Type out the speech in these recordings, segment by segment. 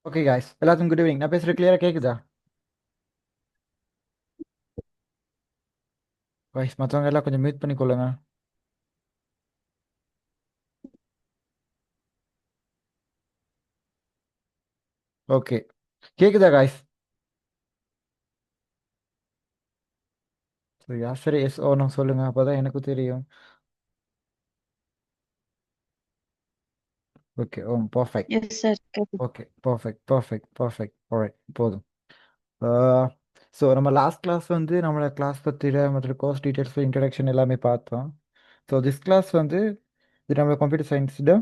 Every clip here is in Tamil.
ஓகே காய்ஸ், எல்லாத்துக்கும் குட் ஈவினிங். நான் பேசுறது கிளியரா கேக்குதா? காய்ஸ், மற்றவங்க எல்லாம் கொஞ்சம் மியூட் பண்ணிக்கொள்ளுங்க. ஓகே, கேக்குதா காய்ஸ்? சரியா? சரி, எஸ் ஓ நான் சொல்லுங்க, அப்போதான் எனக்கும் தெரியும். Okay, oh perfect. Yes sir. Okay, perfect perfect perfect. Alright, போதும். ஸோ நம்ம லாஸ்ட் கிளாஸ் வந்து நம்மளோட கிளாஸ் பற்றின மற்ற கோர்ஸ் டீட்டெயில்ஸ் இன்ட்ரடக்ஷன் எல்லாமே பார்த்தோம். ஸோ திஸ் கிளாஸ் வந்து இது நம்ம கம்ப்யூட்டர் சயின்ஸில்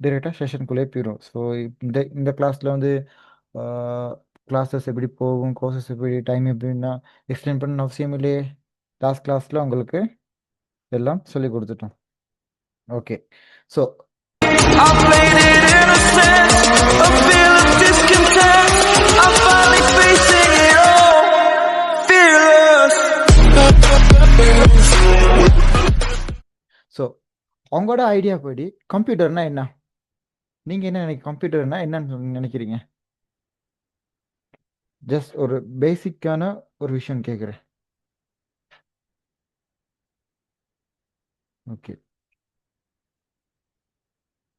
டிரெக்டாக செஷனுக்குள்ளே போயிடும். ஸோ இந்த இந்த கிளாஸில் வந்து கிளாஸஸ் எப்படி போகும், கோர்சஸ் எப்படி, டைம் எப்படின்னா எக்ஸ்பிளைன் பண்ண அவசியம் இல்லையே. லாஸ்ட் கிளாஸில் உங்களுக்கு எல்லாம் சொல்லி கொடுத்துட்டோம். Okay, so I played it innocent, a feel of discontent. I'm finally facing it all, fearless. So உங்களோட ஐடியா படி கம்ப்யூட்டர்னா என்ன? நீங்கள் என்ன கம்ப்யூட்டர்னா என்னன்னு நினைக்கிறீங்க? ஜஸ்ட் ஒரு பேசிக்கான ஒரு விஷயம் கேட்குறேன். ஓகே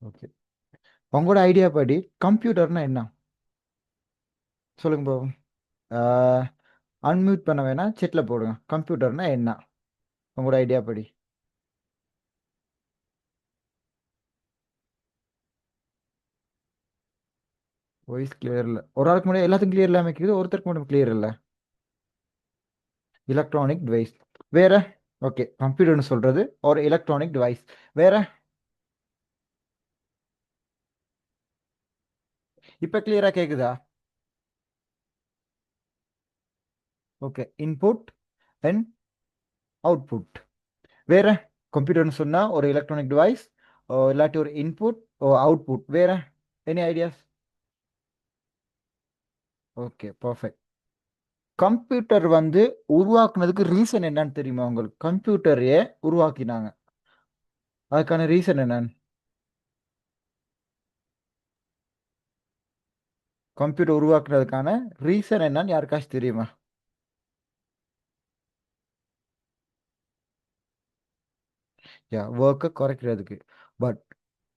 ஓகே, உங்களோட ஐடியா படி கம்ப்யூட்டர்னா என்ன சொல்லுங்க பாபு. அன்மியூட் பண்ண வேணாம், செட்டில் போடுங்க. கம்ப்யூட்டர்னா என்ன உங்களோட ஐடியா படி? வாய்ஸ் கிளியர் இல்லை. ஒரு ஆளுக்கு முன்னாடி எல்லாத்துக்கும் கிளியர் இல்லாமல் இருக்குது, ஒருத்தருக்கு மட்டும் கிளியர் இல்லை. எலக்ட்ரானிக் டிவைஸ் வேற? ஓகே, கம்ப்யூட்டர்னு சொல்றது ஒரு எலக்ட்ரானிக் டிவைஸ். வேற? இப்போ கிளியரா கேக்குதா? Okay, input and output. வேற? கம்ப்யூட்டர்னு சொன்னா ஒரு எலக்ட்ரானிக் டிவைஸ், இல்லாட்டி ஒரு இன்புட் அவுட்புட். வேற any ideas? Okay, perfect. Computer வந்து உருவாக்குனதுக்கு ரீசன் என்னன்னு தெரியுமா உங்களுக்கு? கம்ப்யூட்டரையே உருவாக்கினாங்க, அதுக்கான ரீசன் என்னன்னு? கம்ப்யூட்டர் உருவாக்குறதுக்கான ரீசன் என்னன்னு யாருக்காச்சும் தெரியுமா? ஒர்க்கை குறைக்கிறதுக்கு. பட்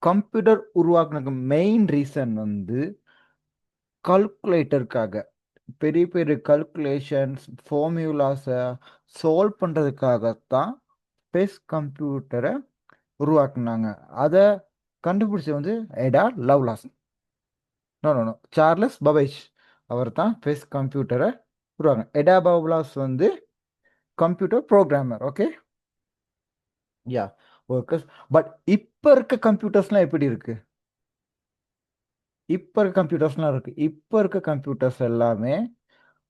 கம்ப்யூட்டர் உருவாக்குனதுக்கு மெயின் ரீசன் வந்து கல்குலேட்டருக்காக. பெரிய பெரிய கல்குலேஷன்ஸ் ஃபார்முலாஸை சால்வ் பண்ணுறதுக்காகத்தான் ஸ்பேஸ் கம்ப்யூட்டரை உருவாக்குனாங்க. அதை கண்டுபிடிச்சது வந்து Ada Lovelace. No no no, Charles Babbage. அவர் தான் ஸ்பேஸ் கம்ப்யூட்டரை உருவாங்க. எடா பவ்லாஸ் வந்து computer programmer. Okay, yeah, workers. But இப்போ இருக்க கம்ப்யூட்டர்ஸ்லாம் எப்படி இருக்கு? இப்போ இருக்க கம்ப்யூட்டர்ஸ்லாம் இருக்கு. இப்போ இருக்க கம்ப்யூட்டர்ஸ் எல்லாமே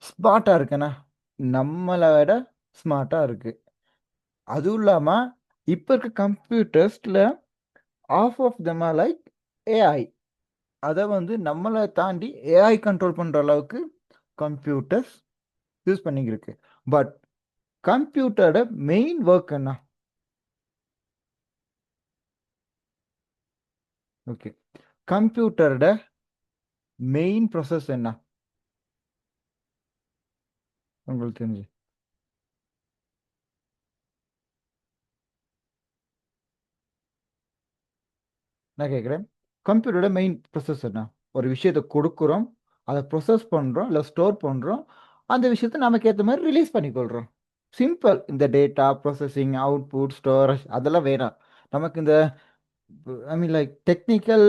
ஸ்மார்ட்டாக இருக்குண்ணா, நம்மளை விட ஸ்மார்ட்டாக இருக்கு. அதுவும் இல்லாமல் இப்போ இருக்க கம்ப்யூட்டர்ஸில் of of them are like AI. அதை வந்து நம்மளை தாண்டி ஏஐ கண்ட்ரோல் பண்ணுற அளவுக்கு கம்ப்யூட்டர்ஸ் யூஸ் பண்ணிக்கிருக்கு. பட் கம்ப்யூட்டரோட மெயின் ஒர்க் என்ன? ஓகே, கம்ப்யூட்டரோட மெயின் ப்ராசஸ் என்ன உங்களுக்கு தெரிஞ்சு? நான் கேட்குறேன், கம்ப்யூட்டரோட மெயின் ப்ராசஸ் என்ன? ஒரு விஷயத்தை கொடுக்குறோம், அதை ப்ரொசஸ் பண்ணுறோம், இல்லை ஸ்டோர் பண்ணுறோம், அந்த விஷயத்தை நமக்கு ஏற்ற மாதிரி ரிலீஸ் பண்ணிக்கொள்கிறோம். சிம்பிள். இந்த டேட்டா ப்ராசஸிங், அவுட்புட், ஸ்டோரேஜ் அதெல்லாம் வேணாம். நமக்கு இந்த ஐ மீன் லைக் டெக்னிக்கல்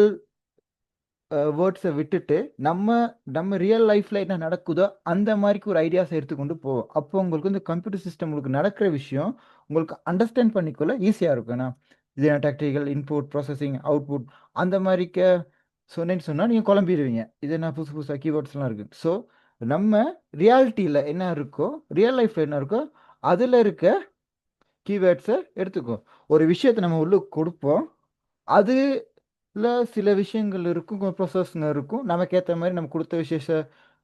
வேர்ட்ஸை விட்டுட்டு நம்ம நம்ம ரியல் லைஃப்பில் என்ன நடக்குதோ அந்த மாதிரிக்கு ஒரு ஐடியாஸ் எடுத்துக்கொண்டு போவோம். அப்போ உங்களுக்கு இந்த கம்ப்யூட்டர் சிஸ்டம் உங்களுக்கு நடக்கிற விஷயம் உங்களுக்கு அண்டர்ஸ்டாண்ட் பண்ணிக்கொள்ள ஈஸியாக இருக்கும்ண்ணா. இது என்ன டெக்னிக்கல் இன்புட் ப்ராசஸிங் அவுட்புட் அந்த மாதிரிக்க சொன்னேன்னு சொன்னால் நீங்கள் குழம்பிடுவீங்க. இது என்ன புதுசு புதுசாக கீவேர்ட்ஸ்லாம் இருக்குது. ஸோ நம்ம ரியாலிட்டியில் என்ன இருக்கோ, ரியல் லைஃப்பில் என்ன இருக்கோ அதில் இருக்க கீவேர்ட்ஸை எடுத்துக்கோ. ஒரு விஷயத்தை நம்ம உள்ளுக்கு கொடுப்போம், அதுல சில விஷயங்கள் இருக்கும், ப்ரொசஸ்ங்க இருக்கும். நமக்கு ஏற்ற மாதிரி நம்ம கொடுத்த விஷயத்தை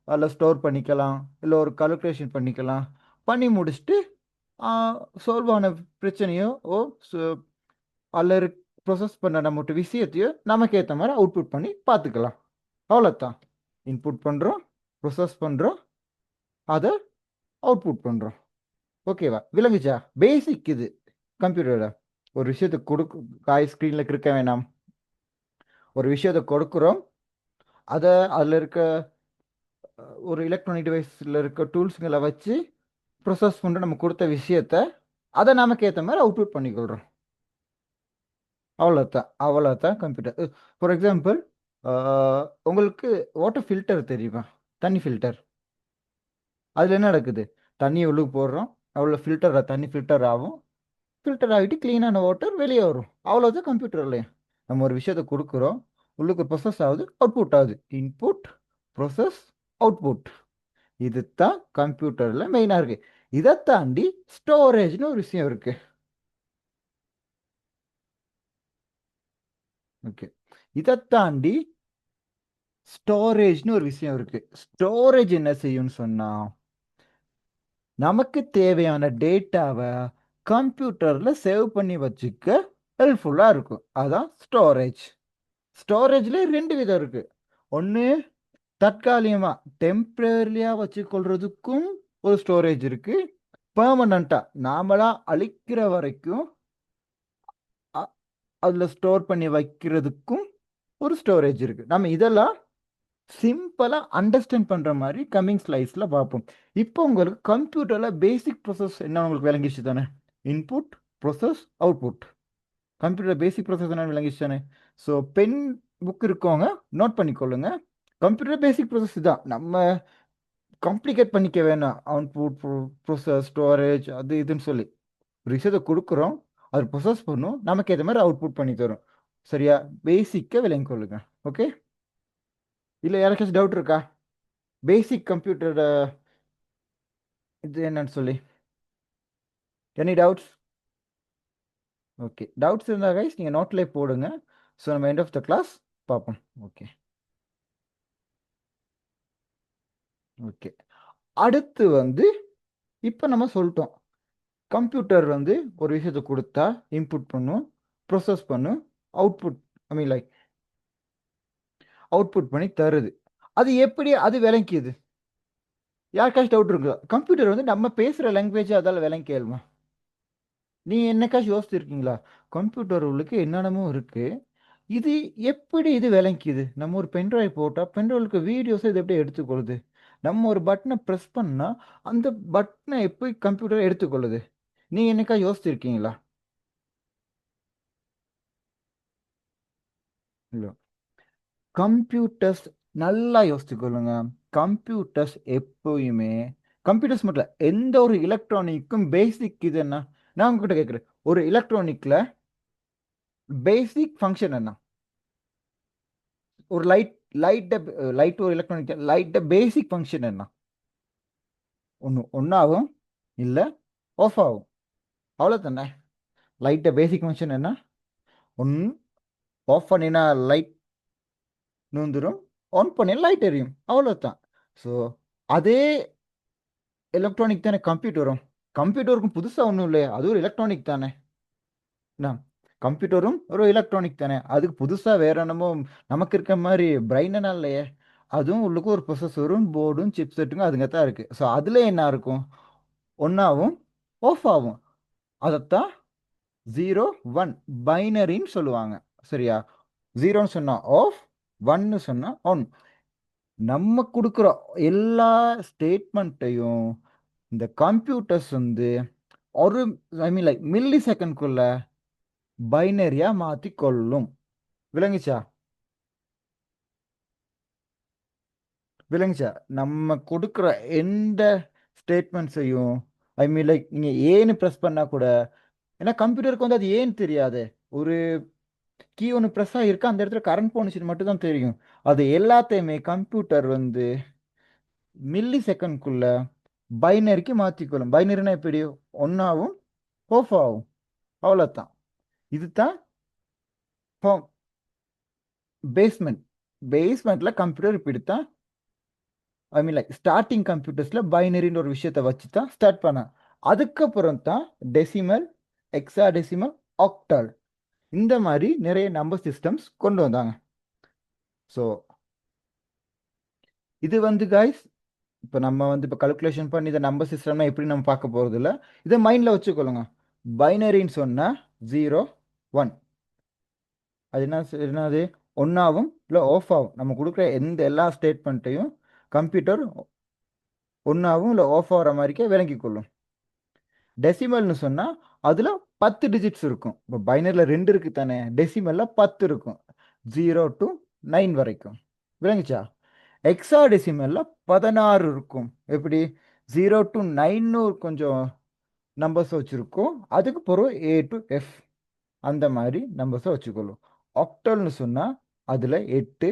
அதில் ஸ்டோர் பண்ணிக்கலாம், இல்லை ஒரு கால்குலேஷன் பண்ணிக்கலாம். பண்ணி முடிச்சுட்டு சால்வ் ஆன பிரச்சனையோ அதில் ப்ரொசஸ் பண்ண நம்ம விஷயத்தையோ நமக்கு ஏற்ற மாதிரி அவுட்புட் பண்ணி பார்த்துக்கலாம். அவ்வளோதான். இன்புட் பண்ணுறோம், ப்ரொசஸ் பண்ணுறோம், அதை அவுட்புட் பண்ணுறோம். ஓகேவா? விளங்குச்சா? பேசிக் இது கம்ப்யூட்டரோட. ஒரு விஷயத்தை காய் ஸ்க்ரீனில் இருக்க வேணாம். ஒரு விஷயத்தை கொடுக்குறோம், அதில் இருக்க ஒரு எலக்ட்ரானிக் டிவைஸில் இருக்க டூல்ஸுங்களை வச்சு ப்ரொசஸ் பண்ணுற நம்ம கொடுத்த விஷயத்த அதை நமக்கு ஏற்ற மாதிரி அவுட்புட் பண்ணிக்கொள்கிறோம். அவ்வளோதான் கம்ப்யூட்டர். ஃபார் எக்ஸாம்பிள், உங்களுக்கு வாட்டர் ஃபில்டர் தெரியுமா? தண்ணி ஃபில்டர். அதில் என்ன நடக்குது? தண்ணியை உள்ளுக்கு போடுறோம், அவ்வளோ தண்ணி ஃபில்டர் ஆகும், ஃபில்டர் ஆகிட்டு க்ளீனான வாட்டர் வெளியே வரும். அவ்வளோதான் கம்ப்யூட்டர்லையும். நம்ம ஒரு விஷயத்தை கொடுக்குறோம், உள்ளுக்கு ப்ரொசஸ் ஆகுது, அவுட்புட் ஆகுது. Input, process, output. இது தான் கம்ப்யூட்டரில் மெயினாக இருக்கு. இதை தாண்டி ஸ்டோரேஜ்னு ஒரு விஷயம் இருக்கு. ஓகே, இதை தாண்டி ஸ்டோரேஜ்னு ஒரு விஷயம் இருக்கு. ஸ்டோரேஜ் என்ன செய்யும்னு சொன்னா, நமக்கு தேவையான டேட்டாவை கம்ப்யூட்டர்ல சேவ் பண்ணி வச்சுக்க ஹெல்ப்ஃபுல்லா இருக்கும். அதான் ஸ்டோரேஜ். ஸ்டோரேஜ்ல 2 விதம் இருக்கு. ஒன்று தற்காலிகமா டெம்பரரியா வச்சுக்கொள்றதுக்கும் ஒரு ஸ்டோரேஜ் இருக்கு. பெர்மனண்டா நாமளா அழிக்கிற வரைக்கும் அதுல ஸ்டோர் பண்ணி வைக்கிறதுக்கும் ஒரு ஸ்டோரேஜ் இருக்கு. நம்ம இதெல்லாம் சிம்பிளா அண்டர்ஸ்டாண்ட் பண்ற மாதிரி கம்மிங் ஸ்லைட்ஸ்ல பார்ப்போம். இப்போ உங்களுக்கு கம்ப்யூட்டர்ல பேசிக் ப்ரோசஸ் என்ன உங்களுக்கு விளங்கிச்சு தானே? Input, process, output. கம்ப்யூட்டர் பேசிக் ப்ரோசஸ் என்ன விளங்கிச்சு தானே? ஸோ பென் புக் இருக்கவங்க நோட் பண்ணிக்கொள்ளுங்க. கம்ப்யூட்டர் பேசிக் ப்ரோசஸ் தான். நம்ம காம்ப்ளிகேட் பண்ணிக்க வேணாம். அவுட்புட், ப்ரோசஸ், ஸ்டோரேஜ், அது இதுன்னு சொல்லி ஒரு விஷயத்தை கொடுக்குறோம், அது ப்ரோசஸ் பண்ணும், நமக்கு ஏற்ற மாதிரி அவுட்புட் பண்ணி தரும். சரியா? பேசிக்கை விளங்கி கொள்ளுங்க. ஓகே, இல்லை யாருக்காச்சும் டவுட் இருக்கா? பேசிக் கம்ப்யூட்டர் இது என்னன்னு சொல்லி எனி டவுட்ஸ்? ஓகே, டவுட்ஸ் இருந்தால் கைஸ் நீங்கள் நோட்லேயே போடுங்க. ஸோ நம்ம எண்ட் ஆஃப் த கிளாஸ் பார்ப்போம். ஓகே ஓகே, அடுத்து வந்து இப்போ நம்ம சொல்லிட்டோம், கம்ப்யூட்டர் வந்து ஒரு விஷயத்தை கொடுத்தா இன்புட் பண்ணும், ப்ரோசஸ் பண்ணும், அவுட்புட் லைக் அவுட்புட் பண்ணி தருது. அது எப்படி அது விளங்கிக்குது? யாருக்காச்சும் டவுட் இருக்குதா? கம்ப்யூட்டர் வந்து நம்ம பேசுகிற லாங்குவேஜ் அதால் விளங்கிக்கலுமா? நீங்கள் என்னைக்காச்சும் யோசிச்சிருக்கீங்களா? கம்ப்யூட்டர் உள்ளுக்கு என்னென்னமோ இருக்குது, இது எப்படி இது விளங்கிக்குது? நம்ம ஒரு பென்ட்ரைவ் போட்டால் பென்ட்ரைவுக்கு வீடியோஸை இது எப்படி எடுத்துக்கொள்ளுது? நம்ம ஒரு பட்டனை ப்ரெஸ் பண்ணால் அந்த பட்டனை எப்படி கம்ப்யூட்டர் எடுத்துக்கொள்ளுது? நீங்கள் என்னைக்கா யோசிச்சிருக்கீங்களா? இல்லை. கம்ப்யூட்டர்ஸ் நல்லா யோசிச்சுக்கொள்ளுங்க. கம்ப்யூட்டர்ஸ் எப்போயுமே, கம்ப்யூட்டர்ஸ் மட்டும் இல்லை, எந்த ஒரு எலக்ட்ரானிக்கும் பேசிக் இது என்ன? நான் உங்ககிட்ட கேட்குறேன், ஒரு எலக்ட்ரானிக்கில் பேசிக் ஃபங்க்ஷன் என்ன? ஒரு லைட் ஒரு எலக்ட்ரானிக் லைட்ட பேசிக் ஃபங்க்ஷன் என்ன? ஒன்றாகும், இல்லை ஆஃப் ஆகும், அவ்வளோ தானே. லைட்டை பேசிக் ஃபங்க்ஷன் என்ன? ஒன்று ஆஃப் பண்ணினா லைட் நூந்துரும், ஆன் பண்ணி லைட் எரியும், அவ்வளோதான். ஸோ அதே எலக்ட்ரானிக் தானே கம்ப்யூட்டரும். கம்ப்யூட்டருக்கும் புதுசாக ஒன்றும் இல்லையா, அது ஒரு எலக்ட்ரானிக் தானே. என்ன, கம்ப்யூட்டரும் ஒரு எலக்ட்ரானிக் தானே, அதுக்கு புதுசாக வேற என்னமோ நமக்கு இருக்க மாதிரி பிரைனெல்லாம் இல்லையே. அதுவும் உள்ளுக்கு ஒரு ப்ரொசஸரும், போர்டும், சிப்செட்டுங்க அதுங்க தான் இருக்குது. ஸோ அதில் என்ன இருக்கும்? ஒன்றாவும் ஆஃப் ஆகும். அதைத்தான் 0 1 பைனரின்னு சொல்லுவாங்க. சரியா? 0ன்னு சொன்னால் ஆஃப், 1ன்னு சொன்னால் ஆன். நம்ம கொடுக்குற எல்லா ஸ்டேட்மெண்ட்டையும் இந்த கம்ப்யூட்டர்ஸ் வந்து ஒரு லைக் மில்லி செகண்ட்குள்ள பைனரியா மாற்றி கொள்ளும். விளங்குச்சா? நம்ம கொடுக்குற எந்த ஸ்டேட்மெண்ட்ஸையும் லைக் நீங்கள் ஏன்னு ப்ரெஸ் பண்ணால் கூட, ஏன்னா கம்ப்யூட்டருக்கு வந்து அது ஏன்னு தெரியாது. ஒரு கீ ஒன்று ப்ரெஸ் ஆகிருக்கு, அந்த இடத்துல கரண்ட் போனுச்சுன்னு மட்டும் தான் தெரியும். அது எல்லாத்தையுமே கம்ப்யூட்டர் வந்து மில்லி செகண்ட்குள்ள பைனரிக்கு மாற்றிக்கொள்ளும். பைனரினா எப்படி? ஒன்றாவும் ஆஃப் ஆகும், அவ்வளோதான். இதுதான் பேஸ்மெண்ட்டில் கம்ப்யூட்டர் இப்படித்தான். லைக் ஸ்டார்டிங் கம்ப்யூட்டர்ஸில் பைனரின்னு ஒரு விஷயத்தை வச்சு தான் ஸ்டார்ட் பண்ணேன். அதுக்கப்புறம் தான் டெசிமல், எக்ஸாடெசிமல், ஆக்டல் இந்த மாதிரி நிறைய நம்பர் சிஸ்டம்ஸ் கொண்டு வந்தாங்க. ஸோ இது வந்து guys இப்போ நம்ம வந்து இப்போ கல்குலேஷன் பண்ணி இதை நம்பர் சிஸ்டம்னா எப்படி நம்ம பார்க்க போகிறது இல்லை. இதை மைண்டில் வச்சுக்கொள்ளுங்க. பைனரின்னு சொன்னால் 0 1. அது என்னது ஒன்றாவும் இல்லை ஆஃப் ஆகும். நம்ம கொடுக்குற எந்த எல்லா ஸ்டேட்மெண்ட்டையும் கம்ப்யூட்டர் ஒன்றாவும் இல்லை ஆஃப் ஆகிற மாதிரிக்கே விளங்கி கொள்ளும். டெசிமல்னு சொன்னால் அதில் 10 டிஜிட்ஸ் இருக்கும். இப்போ பைனரியில் 2 இருக்கு தானே, டெசிமலில் 10 இருக்கும். 0 to 9 வரைக்கும். விளங்குச்சா? எக்ஸா டெசிமலில் 16 இருக்கும். எப்படி 0 to 9 கொஞ்சம் நம்பர்ஸ் வச்சுருக்கோம். அதுக்கு பிறகு A to F அந்த மாதிரி நம்பர்ஸை வச்சுக்கொள்ளும். ஆக்டல்னு சொன்னால் அதில் 8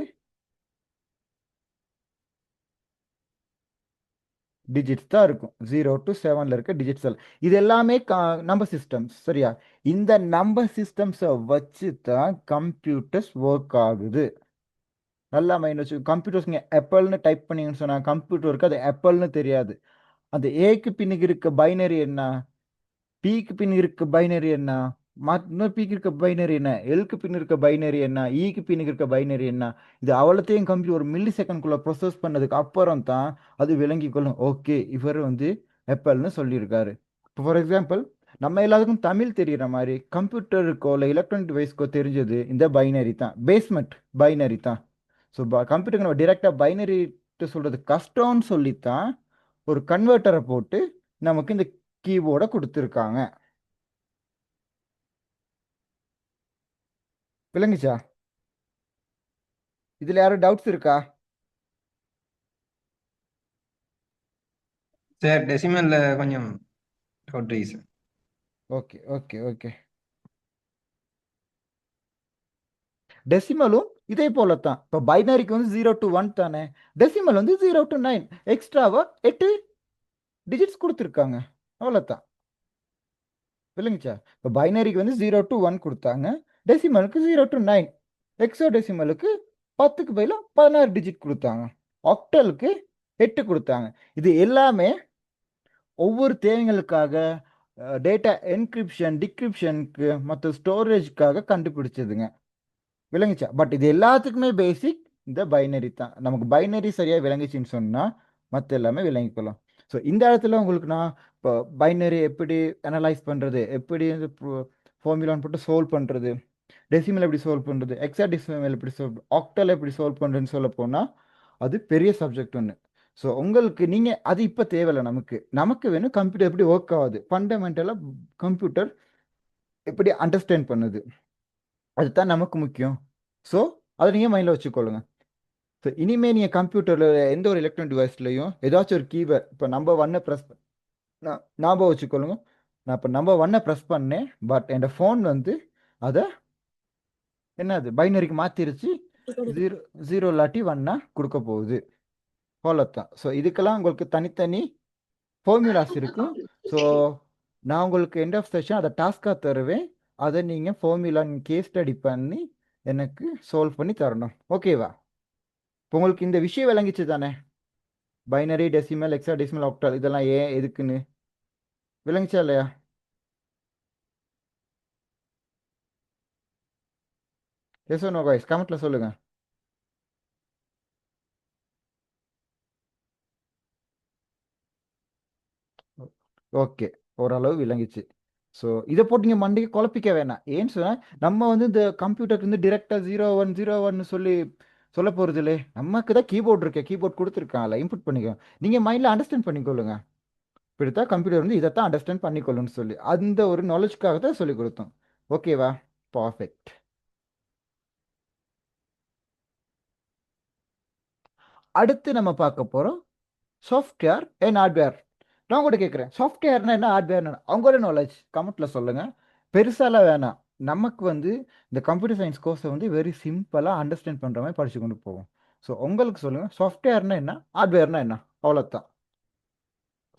டிஜிட்ஸ் தான் இருக்கும். 0 to 7 இருக்க டிஜிட்ஸ் எல்லாம். இது எல்லாமே நம்பர் சிஸ்டம்ஸ். சரியா? இந்த நம்பர் சிஸ்டம்ஸை வச்சு தான் கம்ப்யூட்டர்ஸ் ஒர்க் ஆகுது. நல்லா மைண்ட் வச்சு. கம்ப்யூட்டர்ஸ்ங்க ஆப்பிள்னு டைப் பண்ணீங்கன்னு சொன்னால் கம்ப்யூட்டருக்கு அது ஆப்பிள்னு தெரியாது. அந்த ஏக்கு பின்னுக்கு இருக்க பைனரி என்ன, பிக்கு பின் இருக்க பைனரி என்ன, இன்னொரு பிக்கு இருக்க பைனரி என்ன, எல்க்கு பின் இருக்க பைனரி என்ன, ஈக்கு பின்னுக்கு இருக்க பைனரி என்ன, இது அவ்வளோத்தையும் கம்ப்யூட்டர் ஒரு மில்லி செகண்ட்குள்ளே ப்ரொசஸ் பண்ணதுக்கு அப்புறம் தான் அது விளங்கி கொள்ளும். ஓகே, இவர் வந்து ஆப்பிள்னு சொல்லியிருக்காரு. இப்போ ஃபார் எக்ஸாம்பிள் நம்ம எல்லாத்துக்கும் தமிழ் தெரிகிற மாதிரி கம்ப்யூட்டருக்கோ இல்லை எலக்ட்ரானிக் டிவைஸ்க்கோ தெரிஞ்சது இந்த பைனரி தான், பேஸ்மெண்ட் பைனரி தான். ஸோ கம்ப்யூட்டருக்கு நம்ம டிரெக்டாக பைனரிட்டு சொல்கிறது கஷ்டம்னு சொல்லித்தான் ஒரு கன்வெர்ட்டரை போட்டு நமக்கு இந்த கீபோர்டை கொடுத்துருக்காங்க. விளங்குச்சா? இதில் யாரும் டவுட்ஸ் இருக்கா? சார் டெசிமல்ல கொஞ்சம் டவுட் இருக்கு சார். Okay okay okay. டெசிமலும் இதே போல தான். இப்போ பைனரிக்கு வந்து 0 to 1 தானே, டெசிமல் வந்து 0 to 9 எக்ஸ்ட்ராவா 8 டிஜிட்ஸ் கொடுத்துருக்காங்க. அவ்வளோதான். விளங்குச்சா? இப்போ பைனரிக்கு வந்து 0 to 1 கொடுத்தாங்க, டெசிமலுக்கு 0 to 9, எக்ஸோ டெசிமலுக்கு 10க்கு பதிலாக 16 டிஜிட் கொடுத்தாங்க, ஆக்டலுக்கு 8 கொடுத்தாங்க. இது எல்லாமே ஒவ்வொரு தேவைகளுக்காக டேட்டா என்கிரிப்ஷன் டிக்ரிப்ஷனுக்கு மற்ற ஸ்டோரேஜ்க்காக கண்டுபிடிச்சதுங்க. விளங்குச்சா? பட் இது எல்லாத்துக்குமே பேசிக் இந்த பைனரி தான். நமக்கு பைனரி சரியாக விளங்குச்சின்னு சொன்னால் மற்ற எல்லாமே விளங்கிக்கலாம். ஸோ இந்த இடத்துல உங்களுக்கு நான் இப்போ பைனரி எப்படி அனலைஸ் பண்ணுறது, எப்படி இந்த ஃபார்முலான்னு போட்டு சால்வ் பண்ணுறது, டெசிமல் எப்படி சால்வ் பண்ணுறது, எக்ஸா டெசிமல் எப்படி சால்வ், ஆக்டல் எப்படி சால்வ் பண்ணுறதுன்னு சொல்ல போனால் அது பெரிய சப்ஜெக்ட் ஒன்று. ஸோ உங்களுக்கு நீங்கள் அது இப்போ தேவையில்லை. நமக்கு வேணும் கம்ப்யூட்டர் எப்படி ஒர்க் ஆகுது, ஃபண்டமெண்டலாக கம்ப்யூட்டர் எப்படி அண்டர்ஸ்டாண்ட் பண்ணுது, அதுதான் நமக்கு முக்கியம். ஸோ அதை நீங்கள் மைண்டில் வச்சுக்கொள்ளுங்க. ஸோ இனிமேல் நீங்கள் கம்ப்யூட்டரில் எந்த ஒரு எலக்ட்ரானிக் டிவைஸ்லையும் ஏதாச்சும் ஒரு கீவேர்ட் இப்போ நம்பர் 1 ப்ரெஸ் ஞாபகம் வச்சுக்கொள்ளுங்க. நான் இப்போ நம்பர் 1 ப்ரெஸ் பண்ணேன், பட் என் ஃபோன் வந்து அதை என்னது பைனரிக்கு மாற்றிருச்சு, 0 இல்லாட்டி 1 கொடுக்க போகுது. அவ்வளோதான். ஸோ இதுக்கெல்லாம் உங்களுக்கு தனித்தனி ஃபார்முலாஸ் இருக்கும். ஸோ நான் உங்களுக்கு எண்ட் ஆஃப் செஷன் அதை டாஸ்காக தருவேன். அதை நீங்கள் ஃபார்முலா கேஸ் ஸ்டடி பண்ணி எனக்கு சால்வ் பண்ணி தரணும். ஓகேவா? இப்போ உங்களுக்கு இந்த விஷயம் விளங்கிச்சு தானே, பைனரி டெசிமல் எக்ஸா டெசிமல் ஆக்டல் இதெல்லாம் ஏன் எதுக்குன்னு விளங்கிச்சா இல்லையா? எஸ் நோ கைஸ், கமெண்ட்ல சொல்லுங்க. ஓகே, ஓரளவு விளங்கிச்சு. ஸோ இதை போட்டு நீங்கள் மண்டைக்கு குழப்பிக்க வேணாம். ஏன்னு சொன்னால் நம்ம வந்து இந்த கம்ப்யூட்டருக்கு வந்து டிரெக்டாக 0 1 சொல்லி சொல்ல போகிறது இல்லை. நமக்கு தான் கீபோர்டு இருக்கு, கீபோர்ட் கொடுத்துருக்காங்கல்ல, இன்புட் பண்ணிக்கோ. நீங்கள் மைண்டில் அண்டர்ஸ்டாண்ட் பண்ணிக்கொள்ளுங்க. இப்படித்தான் கம்ப்யூட்டர் வந்து இதைத்தான் அண்டர்ஸ்டாண்ட் பண்ணிக்கொள்ளுன்னு சொல்லி அந்த ஒரு நாலேஜ்க்காக தான் சொல்லி கொடுத்தோம். ஓகேவா? பர்ஃபெக்ட். அடுத்து நம்ம பார்க்க போகிறோம் சாஃப்ட்வேர் அண்ட் ஹார்ட்வேர். நான் கூட கேட்குறேன், சாஃப்ட்வேர்னா என்ன, ஹார்ட்வேர்னா அவங்களோட நாலேஜ் கமெண்ட்டில் சொல்லுங்கள். பெருசாலாம் வேணாம். நமக்கு வந்து இந்த கம்ப்யூட்டர் சயின்ஸ் கோர்ஸை வந்து வெரி சிம்பிளாக அண்டர்ஸ்டாண்ட் பண்ணுற மாதிரி படித்து கொண்டு போவோம். ஸோ உங்களுக்கு சொல்லுங்கள், சாஃப்ட்வேர்னா என்ன, ஹார்ட்வேர்னா என்ன, அவ்வளோதான்.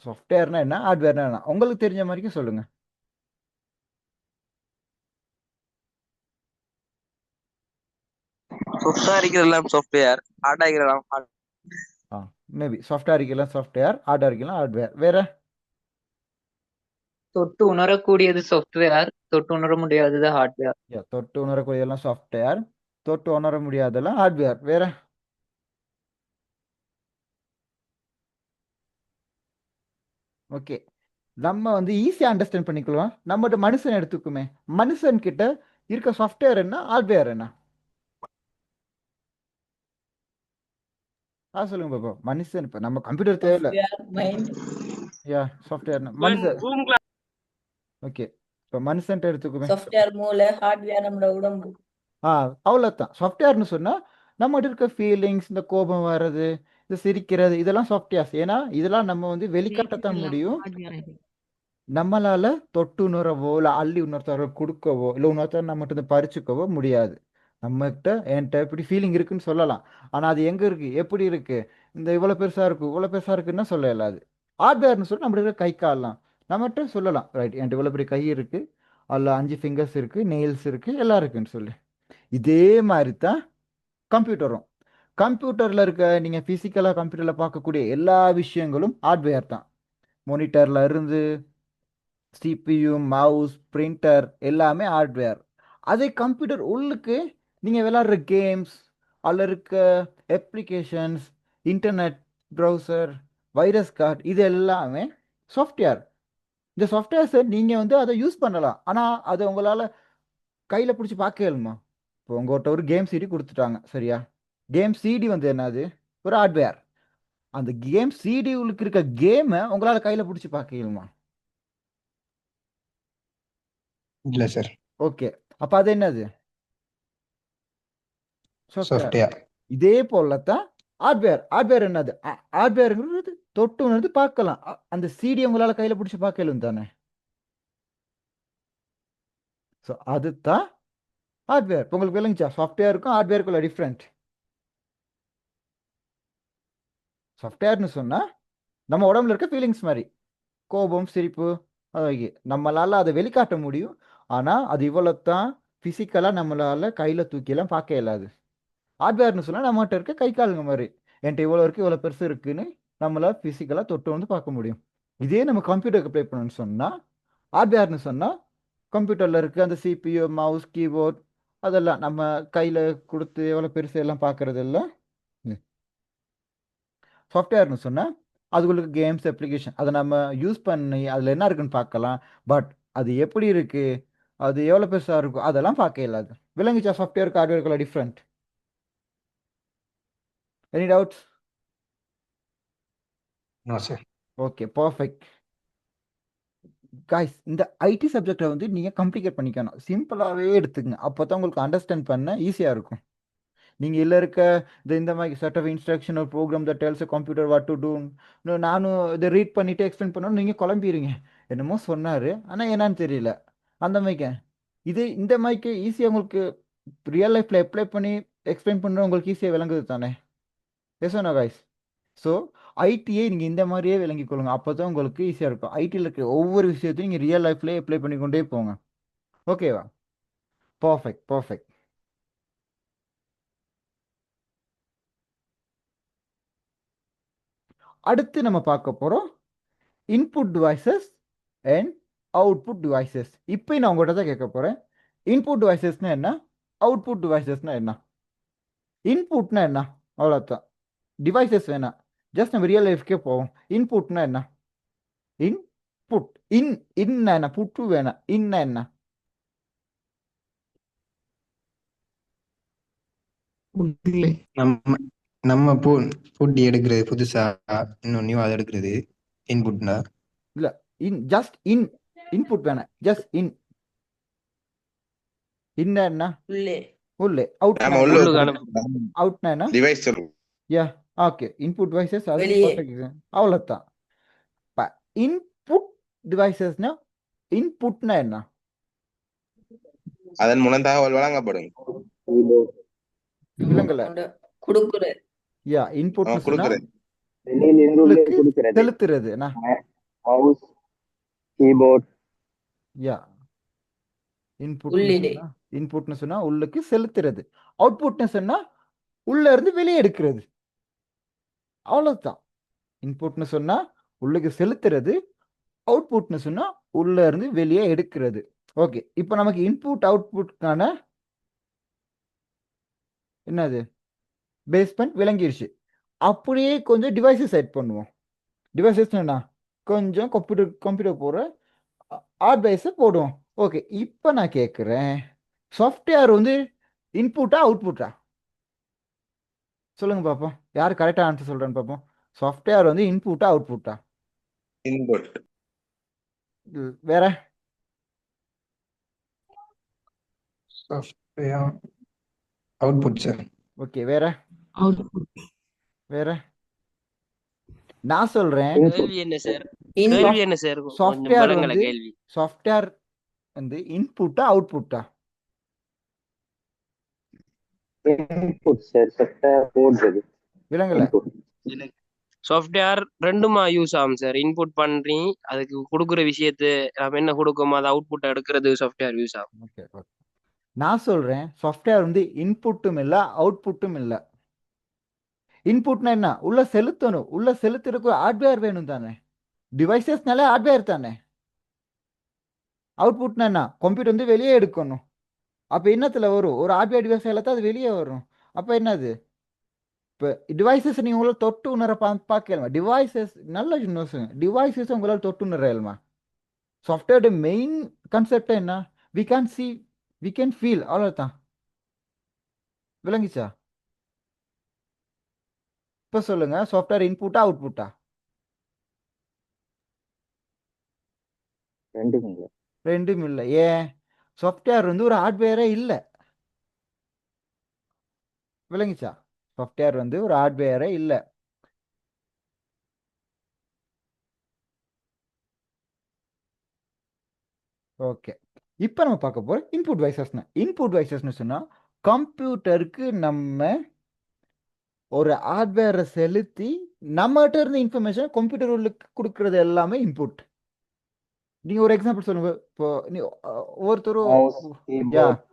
சாஃப்ட்வேர்னா என்ன, ஹார்ட்வேர்னா என்ன, உங்களுக்கு தெரிஞ்ச மாதிரிக்கு சொல்லுங்கள். சாஃப்ட்வேர் அடிக்கிறதெல்லாம் சாஃப்ட்வேர், ஹார்ட் அடிக்கிறதெல்லாம் ஹார்ட். மேபி சாஃப்ட்வேர் அடிக்கலாம் சாஃப்ட்வேர், ஹார்ட் அடிக்கலாம் ஹார்ட்வேர். வேற தொட்டு உணரக்கூடியது சாஃப்ட்வேர், தொட்டு உணர முடியாதது ஹார்ட்வேர். தொட்டு உணரக்கூடியதெல்லாம் சாஃப்ட்வேர், தொட்டு உணர முடியாதெல்லாம் ஹார்ட்வேர். வேற ஓகே. நம்ம வந்து ஈஸியா அண்டர்ஸ்டாண்ட் பண்ணிக்கலாம். நம்மட்ட மனுஷன் எடுத்துக்குமே. மனுஷன் கிட்ட இருக்க சாஃப்ட்வேர் என்ன? ஹார்ட்வேர் என்ன? சொல்லுங்க பாப்பா. மனுஷன் இப்ப நம்ம கம்ப்யூட்டர் தேவையில்ல. software, mind, சாஃப்ட்வேர்னா மனுஷன். ஓகே. இப்ப மனுஷன்ட்ட எடுத்துக்குமே. software மூளை, hardware நம்மளோட உடம்பு. அவ்வளோதான். சாஃப்ட்வேர்னு சொன்னா நம்மகிட்ட இருக்க ஃபீலிங்ஸ், இந்த கோபம் வர்றது, இந்த சிரிக்கிறது, இதெல்லாம் சாஃப்ட்வேர்ஸ். ஏன்னா இதெல்லாம் நம்ம வந்து வெளிக்காட்டத்தான் முடியும். நம்மளால தொட்டு உணரவோ இல்லை அள்ளி இன்னொருத்தர கொடுக்கவோ இல்லை இன்னொருத்தர் நம்மகிட்ட இருந்து பறிச்சுக்கவோ முடியாது. நம்மகிட்ட என்கிட்ட இப்படி ஃபீலிங் இருக்குன்னு சொல்லலாம். ஆனால் அது எங்கே இருக்கு, எப்படி இருக்கு, இந்த இவ்வளோ பெருசாக இருக்கும் இவ்வளோ பெருசாக இருக்குன்னு சொல்ல இயலாது. ஹார்ட்வேர்னு சொல்லி நம்மகிட்ட இருக்க கை கால்லாம் நம்மகிட்ட சொல்லலாம். ரைட், என்கிட்ட இவ்வளோ பெரிய கை இருக்கு, அதில் 5 ஃபிங்கர்ஸ் இருக்கு, நெயில்ஸ் இருக்கு, எல்லாம் இருக்குன்னு சொல்லி. இதே மாதிரி தான் கம்ப்யூட்டரும். கம்ப்யூட்டரில் இருக்க நீங்கள் ஃபிசிக்கலாக கம்ப்யூட்டரில் பார்க்கக்கூடிய எல்லா விஷயங்களும் ஹார்ட்வேர் தான். மோனிட்டரில் இருந்து சிபியு, மவுஸ், பிரிண்டர் எல்லாமே ஹார்ட்வேர். அதே கம்ப்யூட்டர் உள்ளுக்கு நீங்கள் விளையாடுற கேம்ஸ், அதில் இருக்க applications, internet browser, virus card, இது எல்லாமே சாஃப்ட்வேர். இந்த சாஃப்ட்வேர்ஸை நீங்கள் வந்து அதை யூஸ் பண்ணலாம். ஆனால் அதை உங்களால் கையில் பிடிச்சி பார்க்கலுமா? இப்போ உங்கள்கிட்ட ஒரு கேம் சிடி கொடுத்துட்டாங்க, சரியா? கேம் சிடி வந்து என்னது? ஒரு ஹார்ட்வேர். அந்த கேம் சிடி உள்ளுக்கு இருக்க கேமை உங்களால் கையில் பிடிச்சி பார்க்கலுமா? இல்ல சார். ஓகே. அப்போ அது என்னது? சாஃப்ட்வேர். சாஃப்ட்வேர். இதே போல தான் ஹார்ட்வேர். ஹார்ட்வேர் என்னது? ஹார்ட்வேருங்கிறது தொட்டு உணர்ந்து பார்க்கலாம். அந்த சிடி உங்களால் கையில் பிடிச்சி பார்க்கலும் தானே. ஸோ அதுதான் ஹார்ட்வேர். உங்களுக்கு விளங்குச்சா? சாஃப்ட்வேருக்கும் ஹார்ட்வேருக்குள்ள டிஃப்ரெண்ட். சாஃப்ட்வேர்னு சொன்னால் நம்ம உடம்புல இருக்க ஃபீலிங்ஸ் மாதிரி கோபம், சிரிப்பு, நம்மளால் அதை வெளிக்காட்ட முடியும். ஆனால் அது இவ்வளோ தான் ஃபிசிக்கலாக நம்மளால் கையில் தூக்கிலாம் பார்க்க இயலாது. ஹார்ட்வேர்னு சொன்னால் நம்மகிட்ட இருக்க கை காலுங்க மாதிரி என்கிட்ட இவ்வளோ இருக்குது, இவ்வளோ பெருசு இருக்குன்னு நம்மளால் ஃபிசிக்கலாக தொட்டு வந்து பார்க்க முடியும். இதே நம்ம கம்ப்யூட்டருக்கு அப்ளை பண்ணணும்னு சொன்னால், ஹார்ட்வேர்னு சொன்னால் கம்ப்யூட்டரில் இருக்க அந்த சிபியு, மவுஸ், கீபோர்ட் அதெல்லாம் நம்ம கையில் கொடுத்து எவ்வளோ பெருசு எல்லாம் பார்க்குறதெல்லாம். சாஃப்ட்வேர்னு சொன்னால் அதுகளுக்கு கேம்ஸ், அப்ளிகேஷன் அதை நம்ம யூஸ் பண்ணி அதில் என்ன இருக்குன்னு பார்க்கலாம். பட் அது எப்படி இருக்குது, அது எவ்வளோ பெருசாக இருக்கும், அதெல்லாம் பார்க்க இயலாது. விளங்குச்சா? சாஃப்ட்வேருக்கு ஹார்ட்வேருக்குள்ள different. Any doubts? No sir. Okay, perfect. Guys, இந்த ஐடி சப்ஜெக்டை வந்து நீங்கள் காம்ப்ளிகேட் பண்ணிக்கணும். சிம்பிளாகவே எடுத்துக்கங்க. அப்போ தான் உங்களுக்கு அண்டர்ஸ்டாண்ட் பண்ண ஈஸியாக இருக்கும். நீங்கள் இதில் இருக்க இந்த மாதிரி செட் ஆஃப் இன்ஸ்ட்ரக்ஷன் ஒரு program that tells computer what to do, நானும் இதை ரீட் பண்ணிவிட்டு எக்ஸ்பிளைன் பண்ணணும், நீங்கள் குழம்பிடுங்க. என்னமோ சொன்னார் ஆனால் என்னன்னு தெரியல அந்த மாதிரிக்க. இந்த மாதிரிக்கு ஈஸியாக உங்களுக்கு ரியல் லைஃப்பில் அப்ளை பண்ணி எக்ஸ்பிளைன் பண்ணுற உங்களுக்கு ஈஸியாக விளங்குது தானே. எஸ் ஓ காய்ஸ்? ஸோ ஐடியை நீங்கள் இந்த மாதிரியே விளங்கிக் கொள்ளுங்க. அப்போ தான் உங்களுக்கு ஈஸியாக இருக்கும். ஐடியில் இருக்கிற ஒவ்வொரு விஷயத்தையும் நீங்கள் ரியல் லைஃப்லேயே அப்ளை பண்ணிக்கொண்டே போங்க. ஓகேவா? Perfect, perfect. அடுத்து நம்ம பார்க்க போகிறோம் input devices and output devices. இப்போ நான் உங்கள்கிட்ட தான் கேட்க போகிறேன், இன்புட் டிவைசஸ்னா என்ன, அவுட்புட் டிவைசஸ்னா என்ன? இன்புட்னா என்ன? அவ்வளோதான். டிவைசஸ் வேணாம், ஜஸ்ட் நம்ம ரியல் லைஃப்கே போவோம். இன்புட்னா என்ன? இன்புட். என்ன புட்டு வேணாம். என்ன? நம்ம நம்ம ஃபுட் எடுக்கிறது புதுசா இன்னும் நியூ அதை எடுக்கிறது இன்புட்னா இல்ல. ஜஸ்ட் இன்புட் வேணாம், ஜஸ்ட் என்ன உள்ளே. உள்ளே. அவுட் அவுட்னா என்ன? டிவைஸ் யா, ஓகே. இன்புட் டிவைசஸ் அது வெளியே. அவ்வளோதான். இன்புட் டிவைசஸ்னா இன்புட்னா என்ன? அதன் மூலம் தகவல் வழங்கப்படும். இல்லங்கல்ல. கொடுக்குற. யா, இன்புட்னு சொன்னா கொடுக்கிறது. உங்களுக்கு செலுத்துறது. Mouse, keyboard. யா, உள்ளீடு. இன்புட்னு சொன்னா உள்ளுக்கு செலுத்துறது. அவுட்புட்னு சொன்னா உள்ள இருந்து வெளியே எடுக்கிறது. அவ்வளவுதான். இன்புட்னு சொன்னா உள்ளுக்கு செலுத்துறது, அவுட்புட்னு சொன்னா உள்ள இருந்து வெளியே எடுக்கிறது. ஓகே, இப்போ நமக்கு இன்புட் அவுட்புட்கான என்னது பேஸ்மெண்ட் விளங்கிருச்சு. அப்படியே கொஞ்சம் டிவைசஸ் செட் பண்ணுவோம். டிவைசஸ் என்ன? கொஞ்சம் கம்ப்யூட்டர் போகிற ஹார்ட்வேர்ஸை போடுவோம். ஓகே, இப்போ நான் கேட்குறேன், சாஃப்ட்வேர் வந்து இன்புட்டா அவுட்புட்டா? சொல்லுங்க பார்ப்போம், யார் கரெக்டாக ஆன்சர் சொல்கிறேன்னு பார்ப்போம். சாஃப்ட்வேர் வந்து இன்புட்டா அவுட்புட்டா? இன்புட். வேற சாஃப்ட்வேர் அவுட்புட் சார். ஓகே, வேற அவுட்புட். வேற நான் சொல்கிறேன், கேள்வி என்ன சார்? இன்புட் கேள்வி என்ன சார்? கொஞ்சம் சாஃப்ட்வேர் விளங்கல வந்து கேள்வி. சாஃப்ட்வேர் வந்து இன்புட்டா அவுட்புட்டா? Input sir. சாஃப்ட்வேர் போடுறது விளங்கல. இன்புட். சாஃப்ட்வேர் ரெண்டுமா யூஸ் ஆகும் சார். இன்புட் பண்ணி அதுக்கு கொடுக்குற விஷயத்த நம்ம என்ன கொடுக்கோமோ அதை அவுட்புட் எடுக்கிறது சாஃப்ட்வேர் யூஸ் ஆகும். ஓகே, நான் சொல்கிறேன், சாஃப்ட்வேர் வந்து இன்புட்டும் இல்லை அவுட்புட்டும் இல்லை. இன்புட்னா என்ன? உள்ள செலுத்தணும், உள்ள செலுத்துறதுக்கு ஹார்ட்வேர் வேணும் தானே, டிவைசஸ்னாலே ஹார்ட்வேர் தானே. அவுட்புட்னா என்ன? கம்ப்யூட்டர் வந்து வெளியே எடுக்கணும். அப்போ என்னத்தில் வரும்? ஒரு ஹார்ட்வேர் டிவைஸ் தான் அது வெளியே வரும். அப்போ என்னது? இப்போ டிவைசஸ் நீங்கள் உங்களால் தொட்டு உணர பார்க்கலாமா? டிவைசஸ் நல்ல யூனிவர்ஸுங்க, டிவைசஸ் உங்களால் தொட்டு உணர இயலுமா? சாஃப்ட்வேரோட மெயின் கான்செப்ட் என்ன? We can see, we can feel, அவ்வளோதான். விளங்கிச்சா? இப்போ சொல்லுங்க, சாஃப்ட்வேர் இன்புட்டா அவுட்புட்டா? ரெண்டுமே இல்லை. ரெண்டும் இல்லை. ஏன்? சாஃப்ட்வேர் வந்து ஒரு ஹார்ட்வேரே இல்லை. விளங்கிச்சா? சாஃப்ட்வேர் வந்து ஒரு ஹார்ட்வேரே இல்லை. ஓகே, இப்போ நம்ம பார்க்க போகிறோம் இன்புட் வைசஸ்னா. இன்புட் வைசஸ்னு சொன்னால் கம்ப்யூட்டருக்கு நம்ம ஒரு ஹார்ட்வேரை செலுத்தி நம்மகிட்ட இருந்த இன்ஃபர்மேஷன் கம்ப்யூட்டர் உள்ளுக்கு கொடுக்கறது எல்லாமே இன்புட். நீங்கள் ஒரு எக்ஸாம்பிள் சொல்லுங்க. இப்போ நீ ஒவ்வொருத்தரும் மவுஸ், யா, கீபோர்ட்.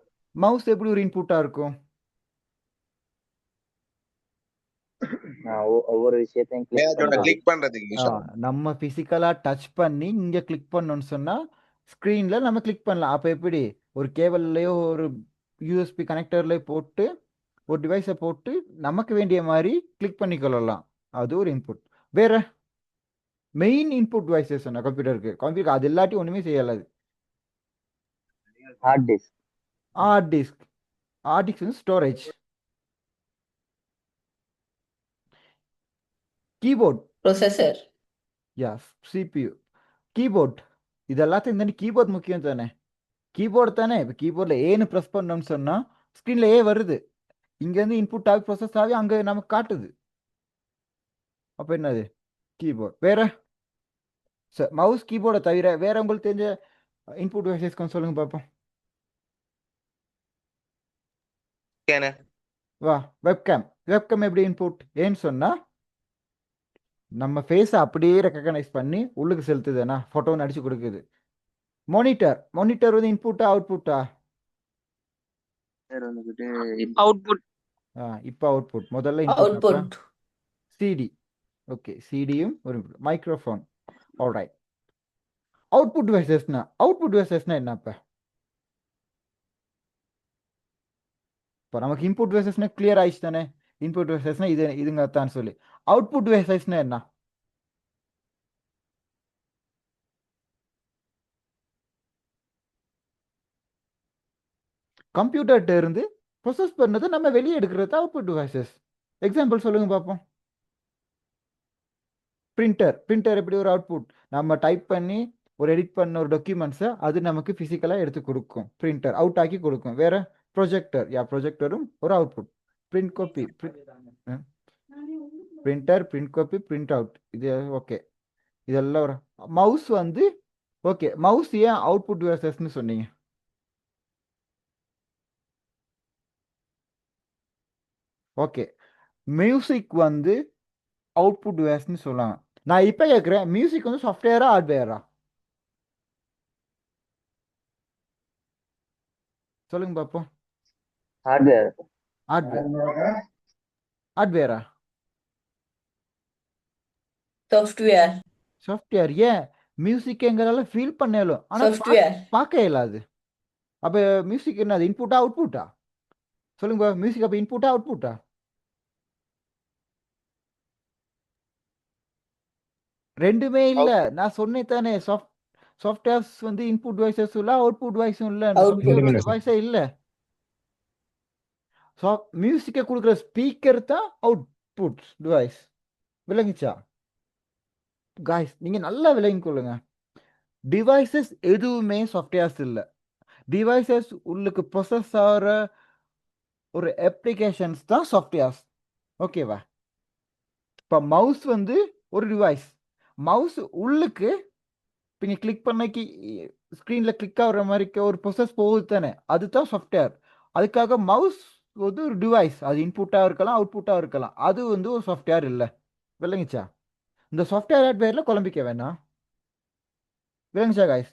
மவுஸ் எப்படி ஒரு இன்புட்டாக இருக்கும்? ஒவ்வொரு விஷயத்தையும் கிளிக் ஏதாச்சும் பண்றது. கிளிக் பண்றதுக்கு யூஸ் ஆகும். நம்ம ஃபிசிக்கலாக டச் பண்ணி இங்கே கிளிக் பண்ணோன்னு சொன்னால் ஸ்க்ரீனில் நம்ம கிளிக் பண்ணலாம். அப்போ எப்படி? ஒரு கேபிள்லையோ ஒரு யூஎஸ்பி கனெக்டர்லேயோ போட்டு ஒரு டிவைஸை போட்டு நமக்கு வேண்டிய மாதிரி கிளிக் பண்ணிக்கொள்ளலாம். அது ஒரு இன்புட். வேற மெயின் இன்புட் டிவைசஸ் என்ன கம்ப்யூட்டருக்கு அது இல்லாட்டி ஒன்றுமே செய்யலாது. Hard disk. Hard disk. Hard disk வந்து storage. Keyboard. Processor. Yeah, CPU. Keyboard. இது எல்லாத்தையும் தானே கீபோர்ட் முக்கியம் தானே. கீபோர்டு தானே. இப்போ கீபோர்டில் ஏன்னு ப்ரெஸ் பண்ணோம்னு சொன்னால் ஸ்க்ரீனில் ஏ வருது, இங்கேருந்து இன்புட் ஆகி ப்ரொசஸ் ஆகி அங்கே நமக்கு காட்டுது. அப்போ என்னது? கீபோர்ட். வேற சார் மவுஸ் கீபோர்டை தவிர வேற உங்களுக்கு தெரிஞ்ச இன்புட் டிவைசஸ் கொஞ்சம் சொல்லுங்க பார்ப்போம். ஸ்கேனர். வா, வெப்கேம். வெப்கேம் எப்படி இன்புட்? ஏன்னு சொன்னால் நம்ம ஃபேஸை அப்படியே ரெக்கக்னைஸ் பண்ணி உள்ளுக்கு செலுத்துதுன்னா ஃபோட்டோன்னு அடிச்சு கொடுக்குது. மானிட்டர். மானிட்டர் வந்து இன்புட்டா அவுட்புட்டா? அவுட்புட். இப்போ அவுட்புட். முதல்ல இன்புட். அவுட்புட். சிடி. ஓகே, சிடியும் ஒரு மைக்ரோஃபோன். ஆல்ரைட். அவுட்புட் டிவைசஸ்னா என்ன? இப்போ நமக்கு இன்புட் டிவைசஸ்னா கிளியர் ஆயிடுச்சு தானே. இன்புட் டிவைசஸ்னா இதுங்க தான் சொல்லி. அவுட்புட் டிவைசஸ்னா என்ன? கம்ப்யூட்டர்கிட்ட இருந்து ப்ரொசஸ் பண்ணதை நம்ம வெளியே எடுக்கிறது அவுட்புட் டிவைசஸ். எக்ஸாம்பிள் சொல்லுங்க பார்ப்போம். பிரிண்டர். பிரிண்டர் எப்படி ஒரு அவுட்புட்? நம்ம டைப் பண்ணி ஒரு எடிட் பண்ண ஒரு டாக்குமெண்ட்ஸை அது நமக்கு ஃபிசிக்கலாக எடுத்து கொடுக்கும். பிரிண்டர் அவுட் ஆக்கி கொடுக்கும். வேற ப்ரொஜெக்டர். ப்ரொஜெக்டரும் ஒரு output. Print copy. Printer, print copy, print out. இது ஓகே, இதெல்லாம் ஒரு மவுஸ் வந்து ஓகே. மவுஸ் ஏன் அவுட்புட் டிவைசஸ்ன்னு சொன்னீங்க? ஓகே, மியூசிக் வந்து அவுட்புட் டிவைஸ்ன்னு சொல்லலாம். நான் இப்போ கேட்குறேன், மியூசிக் வந்து சாஃப்ட்வேரா ஹார்ட்வேரா? சொல்லுங்க பார்ப்போம். ஹார்ட்வேர். ஹார்ட்வேரா? சாஃப்ட்வேர். சாஃப்ட்வேர். ஏன்? மியூசிக் எங்களால ஃபீல் பண்ணலும் ஆனால் சாஃப்ட்வேர். பார்க்க இயலாது. அப்போ மியூசிக் என்னது? இன்புட்டா அவுட்புட்டா? சொல்லுங்க. மியூசிக் அப்போ இன்புட்டா அவுட்புட்டா? ரெண்டுமே இல்ல. நான் சொன்னேன் தானே, சாஃப்ட்வேர்ஸ் வந்து இன்புட் டிவைசஸ் இல்ல, அவுட்புட் டிவைஸும் இல்ல. Output. சாஃப்ட்வேர் இல்ல ஒரு சார். டிவைஸே இல்ல. மியூசிக்கை கொடுக்குற ஸ்பீக்கர் தான் அவுட்புட் டிவைஸ். விளங்குச்சா? காய்ஸ், நீங்க நல்லா விளங்கிக் கொள்ளுங்க. டிவைசஸ் எதுவுமே சாஃப்ட்வேர்ஸ் இல்ல. டிவைசஸ் உள்ளுக்கு ப்ரொசஸ் ஆகிற ஒரு அப்ளிகேஷன்ஸ் தான் சாஃப்ட்வேர்ஸ். ஓகேவா? இப்போ மவுஸ் வந்து ஒரு டிவைஸ். மவுஸ் உள்ளுக்கு இப்போ நீங்கள் கிளிக் பண்ணக்கி ஸ்க்ரீனில் கிளிக் ஆகுற மாதிரி ஒரு ப்ரொசஸ் போகுது தானே, அதுதான் சாஃப்ட்வேர். அதுக்காக மவுஸ் வந்து ஒரு டிவைஸ். அது இன்புட்டாக இருக்கலாம், அவுட்புட்டாக இருக்கலாம். அது வந்து ஒரு சாஃப்ட்வேர் இல்லை. விளங்குச்சா? இந்த சாஃப்ட்வேர் ஹார்ட்வேரில் குழம்பிக்க வேணாம். விளங்குச்சா guys?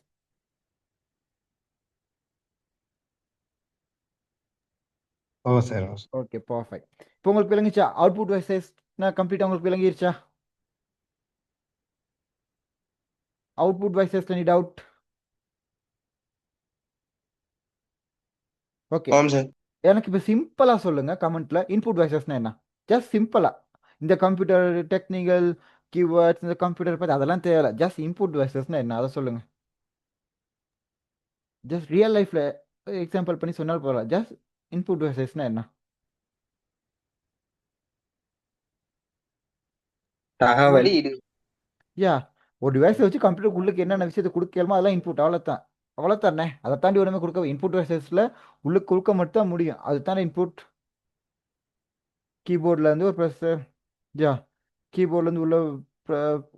Oh sir. Oh sir. Okay, perfect. இப்போ உங்களுக்கு விளங்குச்சா? அவுட்புட் வைசஸ் கம்ப்ளீட்டாக உங்களுக்கு விளங்கிருச்சா? Output devices any doubt? Okay, ஆமாம் சார். எனக்கு இப்போ சிம்பிளாக சொல்லுங்க கமெண்ட்ல, இன்புட் வைசஸ்னா என்ன? ஜஸ்ட் சிம்பிளா. இந்த கம்ப்யூட்டர் டெக்னிக்கல் கீவேர்ட்ஸ், இந்த கம்ப்யூட்டர் பற்றி அதெல்லாம் தேவையில்ல. ஜஸ்ட் இன்புட் வைசஸ்னா என்ன, அதை சொல்லுங்க. ஜஸ்ட் ரியல் லைஃப்ல எக்ஸாம்பிள் பண்ணி சொன்னால் போகலாம். ஜஸ்ட் இன்புட் வைசஸ்னா என்ன? தகவல். உள்ளீடு. யா, ஒரு டிவைஸை வச்சு கம்ப்யூட்டர் உள்ளுக்கு என்னென்ன விஷயத்தை கொடுக்கலுமோ அதெல்லாம் இன்புட். அவ்வளோதான். அவ்வளோதானே? அதை தாண்டி ஒன்றுமே கொடுக்க இன்புட் வைசஸில் உள்ளுக்கு கொடுக்க மட்டும் தான் முடியும். அதுதானே இன்புட். கீபோர்டில் இருந்து ஒரு ப்ரெஸ், யா, கீபோர்ட்லேருந்து உள்ள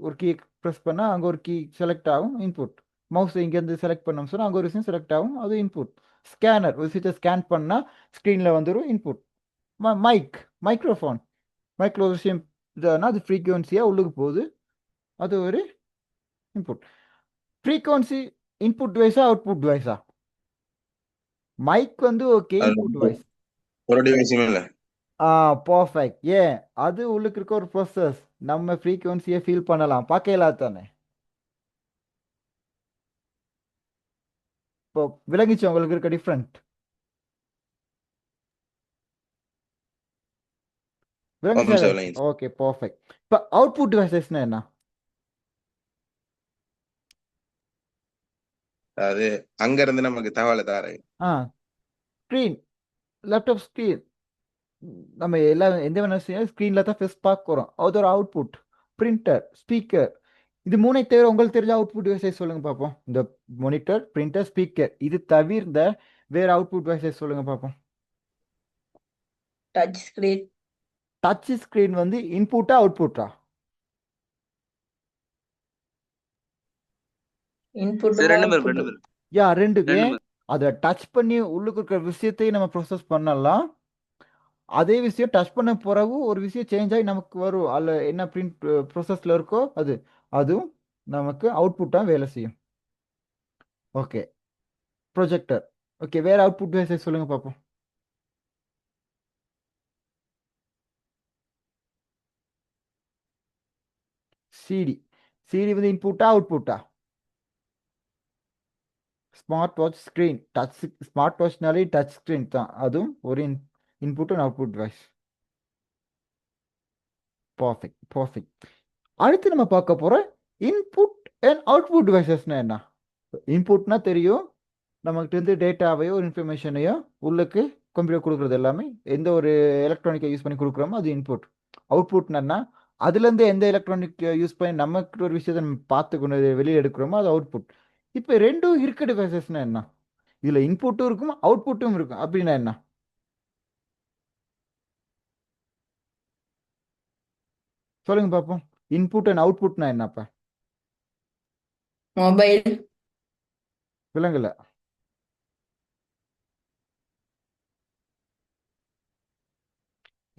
ஒரு கீ ப்ரெஸ் பண்ணால் அங்கே ஒரு கீ செலக்ட் ஆகும், இன்புட். மவுஸ் இங்கேருந்து செலக்ட் பண்ணோம் சொன்னால் அங்கே ஒரு விஷயம் செலக்ட் ஆகும், அது இன்புட். ஸ்கேனர் ஒரு விஷயத்தை ஸ்கேன் பண்ணால் ஸ்க்ரீனில் வந்துடும், இன்புட். மைக்ரோஃபோன் ஒரு விஷயம் இதுனா அது ஃப்ரீக்குவன்சியாக உள்ளுக்கு போகுது, அது ஒரு இன்புட். ஃப்ரீக்குவன்சி இன்புட் டிவைஸா அவுட்புட் டிவைஸா? மைக் வந்து ஓகே, இன்புட் டிவைஸ். ஒரு டிவைஸுமே இல்லை. பர்ஃபெக்ட். ஏன்? அது உள்ளுக்கு இருக்க ஒரு ப்ரோசஸ். நம்ம ஃப்ரீக்குவன்சியை ஃபீல் பண்ணலாம், பார்க்கலாம் தானே. இப்போ விளங்கிச்சு உங்களுக்கு இருக்க டிஃப்ரெண்ட்? விளங்கிச்சா? ஆமாம் சார், விளங்கிச்சு. Okay, perfect. இப்போ அவுட்புட் டிவைசஸ்னா என்ன? அது அங்க இருந்து நமக்கு தகவலை தாரு. ஸ்க்ரீன், லேப்டாப் ஸ்க்ரீன், நம்ம எல்லாம் எந்த வேணா ஸ்க்ரீனில் தான் ஃபர்ஸ்ட் பார்க்குறோம், அது ஒரு அவுட்புட். பிரிண்டர், ஸ்பீக்கர், இது மூணை தவிர உங்களுக்கு தெரிஞ்ச அவுட்புட் டிவைசஸ் சொல்லுங்க பார்ப்போம். இந்த மானிட்டர், பிரிண்டர், ஸ்பீக்கர், இது தவிர்ந்த வேற அவுட்புட் டிவைசஸ் சொல்லுங்க பார்ப்போம். Touch screen. டச் ஸ்க்ரீன் வந்து இன்புட்டா அவுட்புட்டா? Input. Output. யா, ரெண்டு. ஏன்? அதை டச் பண்ணி உள்ளுக்கு இருக்கிற விஷயத்தையும் நம்ம ப்ரோசஸ் பண்ணலாம். அதே விஷயம் டச் பண்ண பிறகு ஒரு விஷயம் சேஞ்ச் ஆகி நமக்கு வரும், அதில் என்ன பிரிண்ட் ப்ரோசஸில் இருக்கோ அதுவும் நமக்கு அவுட்புட்டாக வேலை செய்யும். Okay, projector. ஓகே, வேற அவுட்புட் டிவைசஸ் சொல்லுங்க பார்ப்போம். சிடி வந்து இன்புட்டா அவுட்புட்டா? Smart watch screen, touch. Smart வாட்ச்னாலே டச் ஸ்க்ரீன் தான், அதுவும் ஒரு input and output device. Perfect. அடுத்து நம்ம பார்க்க போகிற இன்புட் அண்ட் அவுட்புட் டிவைசஸ்னா என்ன? இன்புட்னா தெரியும், நமக்கு இருந்து டேட்டாவையோ ஒரு இன்ஃபர்மேஷனையோ உள்ளுக்கு கம்ப்யூட்டர் கொடுக்குறது எல்லாமே, எந்த ஒரு எலக்ட்ரானிக்கை யூஸ் பண்ணி கொடுக்குறோமோ அது இன்புட். அவுட்புட்னா அதுலேருந்து எந்த எலக்ட்ரானிக் யூஸ் பண்ணி நமக்கு ஒரு விஷயத்தை நம்ம பார்த்து கொண்டு வெளியே எடுக்கிறோமோ அது அவுட்புட். இப்போ ரெண்டும் இருக்க டிவைசஸ்னா என்ன? இதில் இன்புட்டும் இருக்கும், அவுட்புட்டும் இருக்கும், அப்படின்னா என்ன? சொல்லுங்க பார்ப்போம். இன்புட் அண்ட் அவுட்புட்னா என்னப்பா? Mobile. விளங்கல.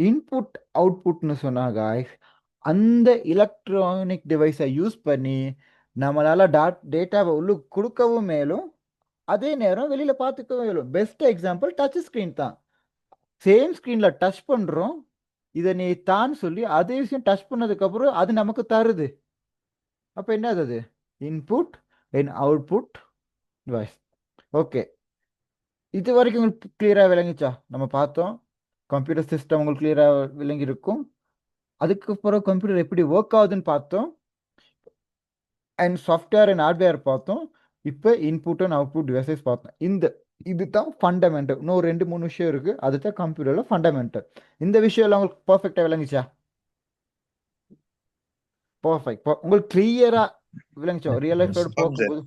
இன்புட் அவுட்புட்னு சொன்னா காய்ஸ், அந்த எலக்ட்ரானிக் டிவைஸை யூஸ் பண்ணி நம்மளால டேட்டாவை உள்ளுக்கு கொடுக்கவும் மேலும், அதே நேரம் வெளியில பார்த்துக்கவும் மேலும். பெஸ்ட் எக்ஸாம்பிள் டச் ஸ்க்ரீன் தான். சேம் ஸ்க்ரீனில் டச் பண்ணுறோம், இதை நீ தான் சொல்லி அதே விஷயம் டச் பண்ணதுக்கப்புறம் அது நமக்கு தருது. அப்போ என்னது அது? Input and output device. Okay, இது வரைக்கும் உங்களுக்கு கிளியராக விளங்கிச்சா? நம்ம பார்த்தோம் கம்ப்யூட்டர் சிஸ்டம் உங்களுக்கு கிளியராக விளங்கி இருக்கும். அதுக்கப்புறம் கம்ப்யூட்டர் எப்படி ஒர்க் ஆகுதுன்னு பார்த்தோம். அண்ட் சாஃப்ட்வேர் அண்ட் ஹார்ட்வேர் பார்த்தோம். இப்போ இன்புட் அண்ட் அவுட்புட் டிவைசஸ் பார்த்தோம். இதுதான் ஃபண்டமெண்டல். இன்னும் 2 3 விஷயம் இருக்கு. அதுதான் கம்ப்யூட்டர்ல ஃபண்டமெண்டல். இந்த விஷயம் எல்லாம் உங்களுக்கு பர்ஃபெக்டா விளங்குச்சா? பர்ஃபெக்ட். உங்களுக்கு கிளியரா விளங்குச்சா? ரியல் லைஃபோட ஆம் சார். பார்க்கும்போது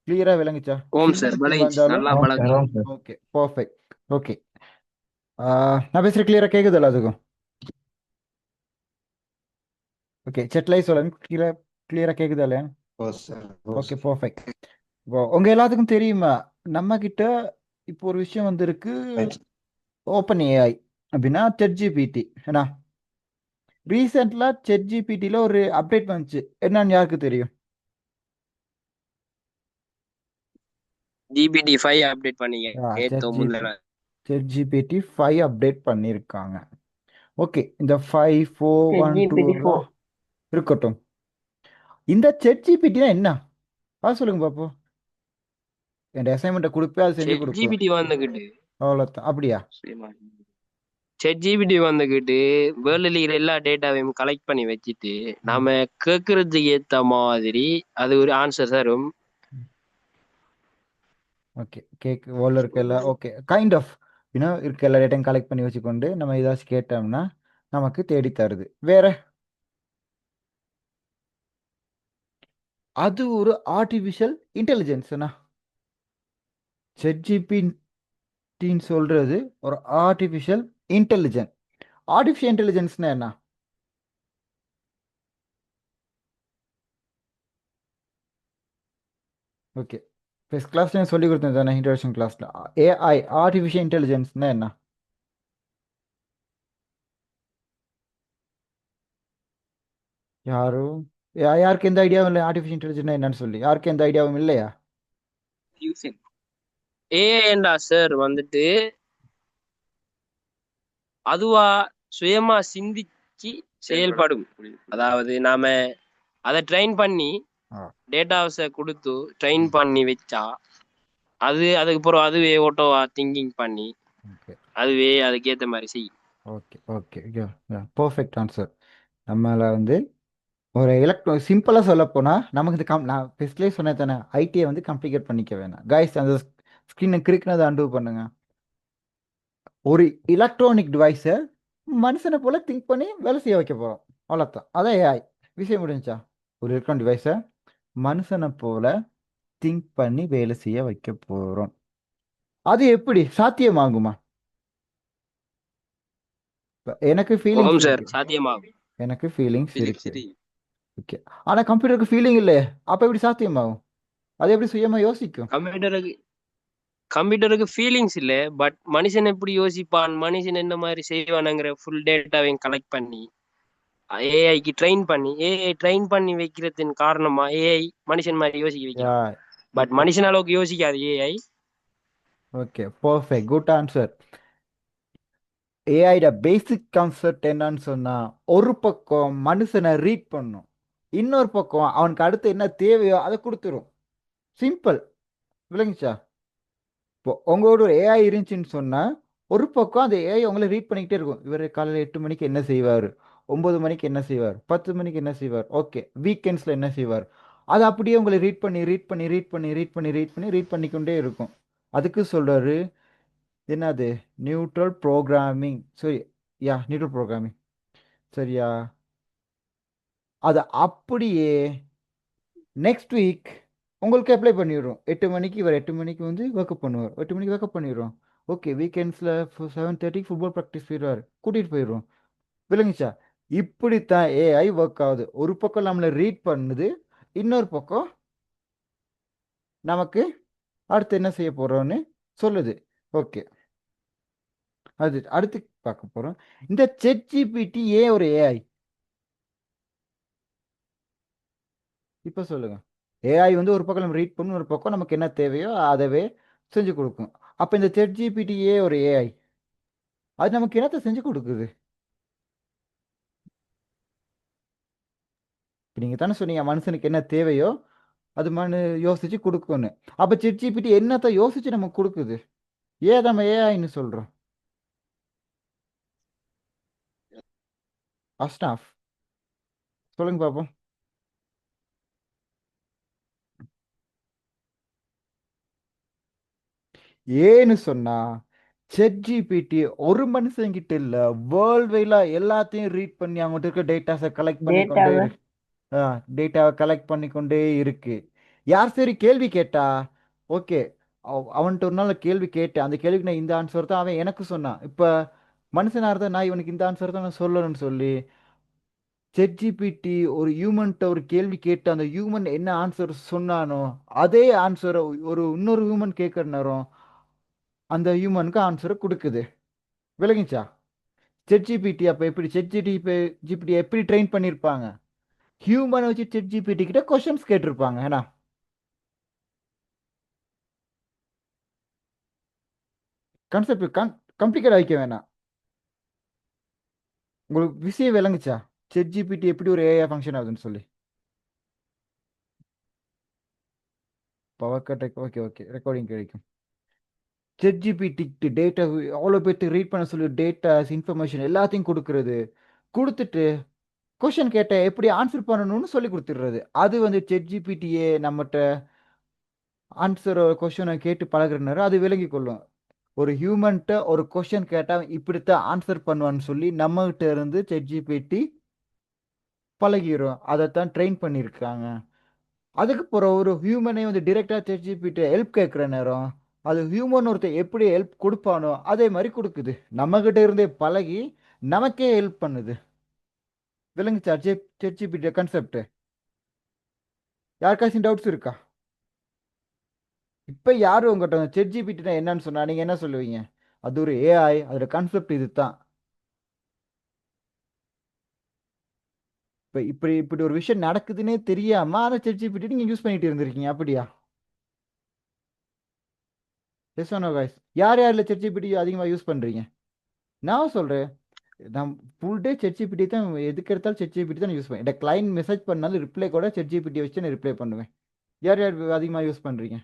கிளியரா விளங்குச்சா? ஓம் சின்ன சார் விஷயம் பழகிச்சு வந்தாலும் நல்லா ஆம் பழகு. சார், ஆம் சார். Okay perfect. ஓகே, நான் பேசுற கிளியரா கேக்குதுல்ல அதுக்கும்? ஓகே, செட்லை சொல்லுங்க. கிளியரா கேக்குதா இல்லையா? ஓ சார், ஓ ஓகே சார். பர்ஃபெக்ட். இப்போ உங்க எல்லாத்துக்கும் தெரியுமா, நம்ம கிட்ட இப்போ ஒரு விஷயம் வந்திருக்கு. ஓப்பன் ஏஐ அப்படின்னா ChatGPT. ஏன்னா ரீசெண்ட்ல ChatGPTல ஒரு அப்டேட் வந்துச்சு. என்னன்னு யாருக்கு தெரியும்? GPT-5 அப்டேட் பண்ணீங்க நேத்தோ முந்தின. ChatGPT 5 அப்டேட் பண்ணியிருக்காங்க. ஓகே, இந்த 5 4 1 2 ChatGPT 4 இருக்கட்டும். இந்த ChatGPT என்ன? அது சொல்லுங்க பாப்போம். என் அசைன்மெண்ட்டை கொடுப்பேன், அது செஞ்சு கொடுக்கும். ChatGPT வந்துகிட்டு அவ்வளோதான். அப்படியா? ChatGPT வந்துகிட்டு வேர்ல்டுல இருக்கிற எல்லா டேட்டாவையும் கலெக்ட் பண்ணி வச்சுட்டு நாம கேட்கறதுக்கு ஏத்த மாதிரி அது ஒரு ஆன்சர் தரும். ஓகே, கேக் வேர்ல்டில் இருக்க எல்லா ஓகே கைண்ட் ஆஃப் இருக்க எல்லா டேட்டையும் கலெக்ட் பண்ணி வச்சுக்கொண்டு நம்ம ஏதாச்சும் கேட்டோம்னா நமக்கு தேடி தருது. வேற அது ஒரு ஆர்டிஃபிஷியல் இன்டெலிஜென்ஸ்னா ChatGPTன்னு சொல்றது ஒரு ஆர்டிஃபிஷியல் இன்டெலிஜென்ஸ். ஆர்டிஃபிஷியல் இன்டெலிஜென்ஸ்னா என்ன? ஓகே, ஃபர்ஸ்ட் கிளாஸ்ல சொல்லி கொடுத்தேன் தானே, இன்ட்ரோடக்ஷன் கிளாஸ்ல. ஏஐ ஆர்டிஃபிஷியல் இன்டெலிஜென்ஸ்னா என்ன? யாரும் யாருக்கு எந்த ஐடியாவும் இல்லை. ஆர்டிஃபிஷியல் இன்டெலிஜென்ஸ் என்னன்னு சொல்லி யாருக்கு எந்த ஐடியாவும் இல்லையா? ஏஐண்டா சார் வந்துட்டு அதுவா சுயமா சிந்திச்சு செயல்படும். அதாவது நாம அதை ட்ரெயின் பண்ணி ஆ, டேட்டாஸை கொடுத்து ட்ரெயின் பண்ணி வச்சா அதுக்கப்புறம் அதுவே ஓட்டோவா திங்கிங் பண்ணி ஓகே அதுவே அதுக்கேற்ற மாதிரி செய்யும். Okay okay perfect answer. நம்மள ஒரு சிம்பிளாக சொல்ல போனால் நமக்கு நான் ஃபஸ்ட்லேயே சொன்னேன் தானே, ஐடியை காம்ப்ளிகேட் பண்ணிக்க வேணாம். கைஸ், அந்த ஸ்க்ரீனை கிறுக்குனதை அண்டூ பண்ணுங்க. ஒரு எலக்ட்ரானிக் டிவைஸை மனுஷனை போல திங்க் பண்ணி வேலை செய்ய வைக்க போகிறோம். அவ்வளோதான், அதான் ஏஐ. விஷயம் முடிஞ்சா? ஒரு எலக்ட்ரானிக் டிவைஸை மனுஷனை போல திங்க் பண்ணி வேலை செய்ய வைக்க போகிறோம். அது எப்படி சாத்தியமாகுமா? எனக்கு ஃபீலிங்ஸ் ஓம் சார் இருக்கு. சாத்தியமாகும். எனக்கு ஃபீலிங்ஸ் இருக்கு. ஓகே, ஆனால் கம்ப்யூட்டருக்கு ஃபீலிங் இல்லையே. அப்போ எப்படி சாத்தியமாகும்? அது எப்படி சுயமாக யோசிக்கும்? கம்ப்யூட்டருக்கு ஃபீலிங்ஸ் இல்ல, பட் மனுஷன் எப்படி யோசிப்பான், மனுஷன் என்ன மாதிரி செய்வானுங்கிற ஃபுல் டேட்டாவையும் கலெக்ட் பண்ணி ஏஐக்கு ட்ரெயின் பண்ணி வைக்கிறதின் காரணமா ஏஐ மனுஷன் மாதிரி யோசிக்க யா, வைக்கலாம். பட் இப்போ மனுஷன் அளவுக்கு யோசிக்காது AI. Okay perfect, good answer. ஏஐட பேசிக் கான்செப்ட் என்னன்னு சொன்னா, ஒரு பக்கம் மனுஷனை ரீட் பண்ணும், இன்னொரு பக்கம் அவனுக்கு அடுத்து என்ன தேவையோ அதை கொடுத்துரும். சிம்பிள். விளங்குச்சா? இப்போ உங்களோட ஒரு ஏஐ இருந்துச்சுன்னு சொன்னா, ஒரு பக்கம் அந்த ஏஐ உங்களை ரீட் பண்ணிக்கிட்டே இருக்கும். இவர் காலையில் 8 மணிக்கு என்ன செய்வார், 9 மணிக்கு என்ன செய்வார், 10 மணிக்கு என்ன செய்வார், ஓகே வீக்கெண்ட்ஸில் என்ன செய்வார். அது அப்படியே உங்களை ரீட் பண்ணி ரீட் பண்ணி ரீட் பண்ணி ரீட் பண்ணி ரீட் பண்ணி ரீட் பண்ணிக்கொண்டே இருக்கும். அதுக்கு சொல்றாரு என்னது, நியூட்ரல் ப்ரோக்ராமிங். சரி, யா நியூட்ரல் ப்ரோக்ராமிங். சரியா? அது அப்படியே நெக்ஸ்ட் வீக் உங்களுக்கு அப்ளை பண்ணிடுறோம். 8 மணிக்கு இவர் 8 மணிக்கு ஒர்க்கப் பண்ணுவார். 8 மணிக்கு ஒர்க்கப் பண்ணிடுறோம். ஓகே, வீக்கெண்ட்ஸில் 7:30 ஃபுட்பால் ப்ராக்டிஸ் போயிடுவார், கூட்டிகிட்டு போயிடுறோம். விளங்குச்சா? இப்படித்தான் ஏஐ ஒர்க் ஆகுது. ஒரு பக்கம் நம்மளை ரீட் பண்ணுது, இன்னொரு பக்கம் நமக்கு அடுத்து என்ன செய்ய போகிறோன்னு சொல்லுது. ஓகே, அது அடுத்து பார்க்க போகிறோம். இந்த ChatGPT ஏன் ஒரு ஏஐ? இப்போ சொல்லுங்க. ஏஐ ஒரு பக்கம் நம்ம ரீட் பண்ணும், ஒரு பக்கம் நமக்கு என்ன தேவையோ அதவே செஞ்சு கொடுக்கும். அப்போ இந்த ChatGPT ஏன் ஒரு ஏஐ? அது நமக்கு என்னத்தை செஞ்சு கொடுக்குது? இப்போ நீங்கள் தானே சொன்னீங்க மனுஷனுக்கு என்ன தேவையோ அது யோசிச்சு கொடுக்கும்னு. அப்போ ChatGPT என்னத்தை யோசிச்சு நமக்கு கொடுக்குது? ஏன் நம்ம ஏஐன்னு சொல்கிறோம்? அஸ்டாஃப் சொல்லுங்க பார்ப்போம். ஏன்னு சொன்னா ChatGPT ஒரு மனுஷங்கிட்ட இல்ல, வேர்ல்ட் வைல எல்லாத்தையும் ரீட் பண்ணி அவங்ககிட்ட இருக்க டேட்டாஸை கலெக்ட் பண்ணி கொண்டே டேட்டாவை இருக்கு. டேட்டாவை கலெக்ட் பண்ணி கொண்டே இருக்கு. யார் சரி கேள்வி கேட்டா, ஓகே, அவன்கிட்ட ஒரு நாள் கேள்வி கேட்டேன், அந்த கேள்விக்கு நான் இந்த ஆன்சர் தான் அவன் எனக்கு சொன்னான். இப்போ மனுஷனா இருந்தா நான் இவனுக்கு இந்த ஆன்சர் தான் நான் சொல்லணும்னு சொல்லி ChatGPT ஒரு ஹியூமன்கிட்ட ஒரு கேள்வி கேட்டு அந்த ஹியூமன் என்ன ஆன்சர் சொன்னானோ அதே ஆன்சரை ஒரு இன்னொரு ஹியூமன் கேட்குற நேரம் அந்த ஹியூமனுக்கு ஆன்சரை கொடுக்குது. விளங்கிச்சா? ChatGPT அப்போ எப்படி ஜிபிடி எப்படி ட்ரெயின் பண்ணியிருப்பாங்க? ஹியூமனை வச்சு ChatGPT கிட்ட கொஷின்ஸ் கேட்டிருப்பாங்க. ஏன்னா கான்செப்ட் கம்ப்ளிகேட் ஆகிக்க வேணாம். உங்களுக்கு விஷயம் விளங்குச்சா? ChatGPT எப்படி ஒரு ஏஐ ஃபங்க்ஷன் ஆகுதுன்னு சொல்லி. Power cut. Okay okay, recording கிடைக்கும். ChatGPT டேட்டா அவ்வளோ பேர்த்து ரீட் பண்ண சொல்லி டேட்டாஸ் இன்ஃபர்மேஷன் எல்லாத்தையும் கொடுக்கறது, கொடுத்துட்டு கொஷின் கேட்ட எப்படி ஆன்சர் பண்ணணும்னு சொல்லி கொடுத்துடுறது. அது வந்து ChatGPTயே நம்மகிட்ட ஆன்சர் கொஷனை கேட்டு பழகுற நேரம் அது விளங்கி கொள்ளும். ஒரு ஹியூமன்கிட்ட ஒரு கொஷின் கேட்டால் இப்படித்தான் ஆன்சர் பண்ணுவான்னு சொல்லி நம்மகிட்ட இருந்து ChatGPT பழகிரும். அதைத்தான் ட்ரெயின் பண்ணியிருக்காங்க. அதுக்கு பிறகு ஒரு ஹியூமனே வந்து டிரெக்டாக ChatGPT ஹெல்ப் கேட்குற நேரம் அது ஹியூமன் ஒருத்தர் எப்படி ஹெல்ப் கொடுப்பானோ அதே மாதிரி கொடுக்குது. நம்மகிட்ட இருந்தே பழகி நமக்கே ஹெல்ப் பண்ணுது. விளங்குச்சா ChatGPT கான்செப்ட்? யாருக்காச்சும் டவுட்ஸ் இருக்கா? இப்போ யாரும் உங்கள்கிட்ட ChatGPT என்னன்னு சொன்னா நீங்கள் என்ன சொல்லுவீங்க? அது ஒரு ஏஐ, அதோட கான்செப்ட் இதுதான். இப்போ இப்படி இப்படி ஒரு விஷயம் நடக்குதுன்னே தெரியாம அதை ChatGPT நீங்கள் யூஸ் பண்ணிட்டு இருந்திருக்கீங்க, அப்படியா? எஸ் நோ கைஸ், யார் யாரில் ChatGPT அதிகமாக யூஸ் பண்ணுறீங்க? நான் சொல்கிறேன், நான் ஃபுல் டே ChatGPT தான், எதுக்கு எடுத்தாலும் ChatGPT தான் யூஸ் பண்ணுவேன். இந்த கிளைண்ட் மெசேஜ் பண்ணாலும் ரிப்ளை கூட ChatGPT வச்சு நான் ரிப்ளை பண்ணுவேன். யார் யார் அதிகமாக யூஸ் பண்ணுறீங்க?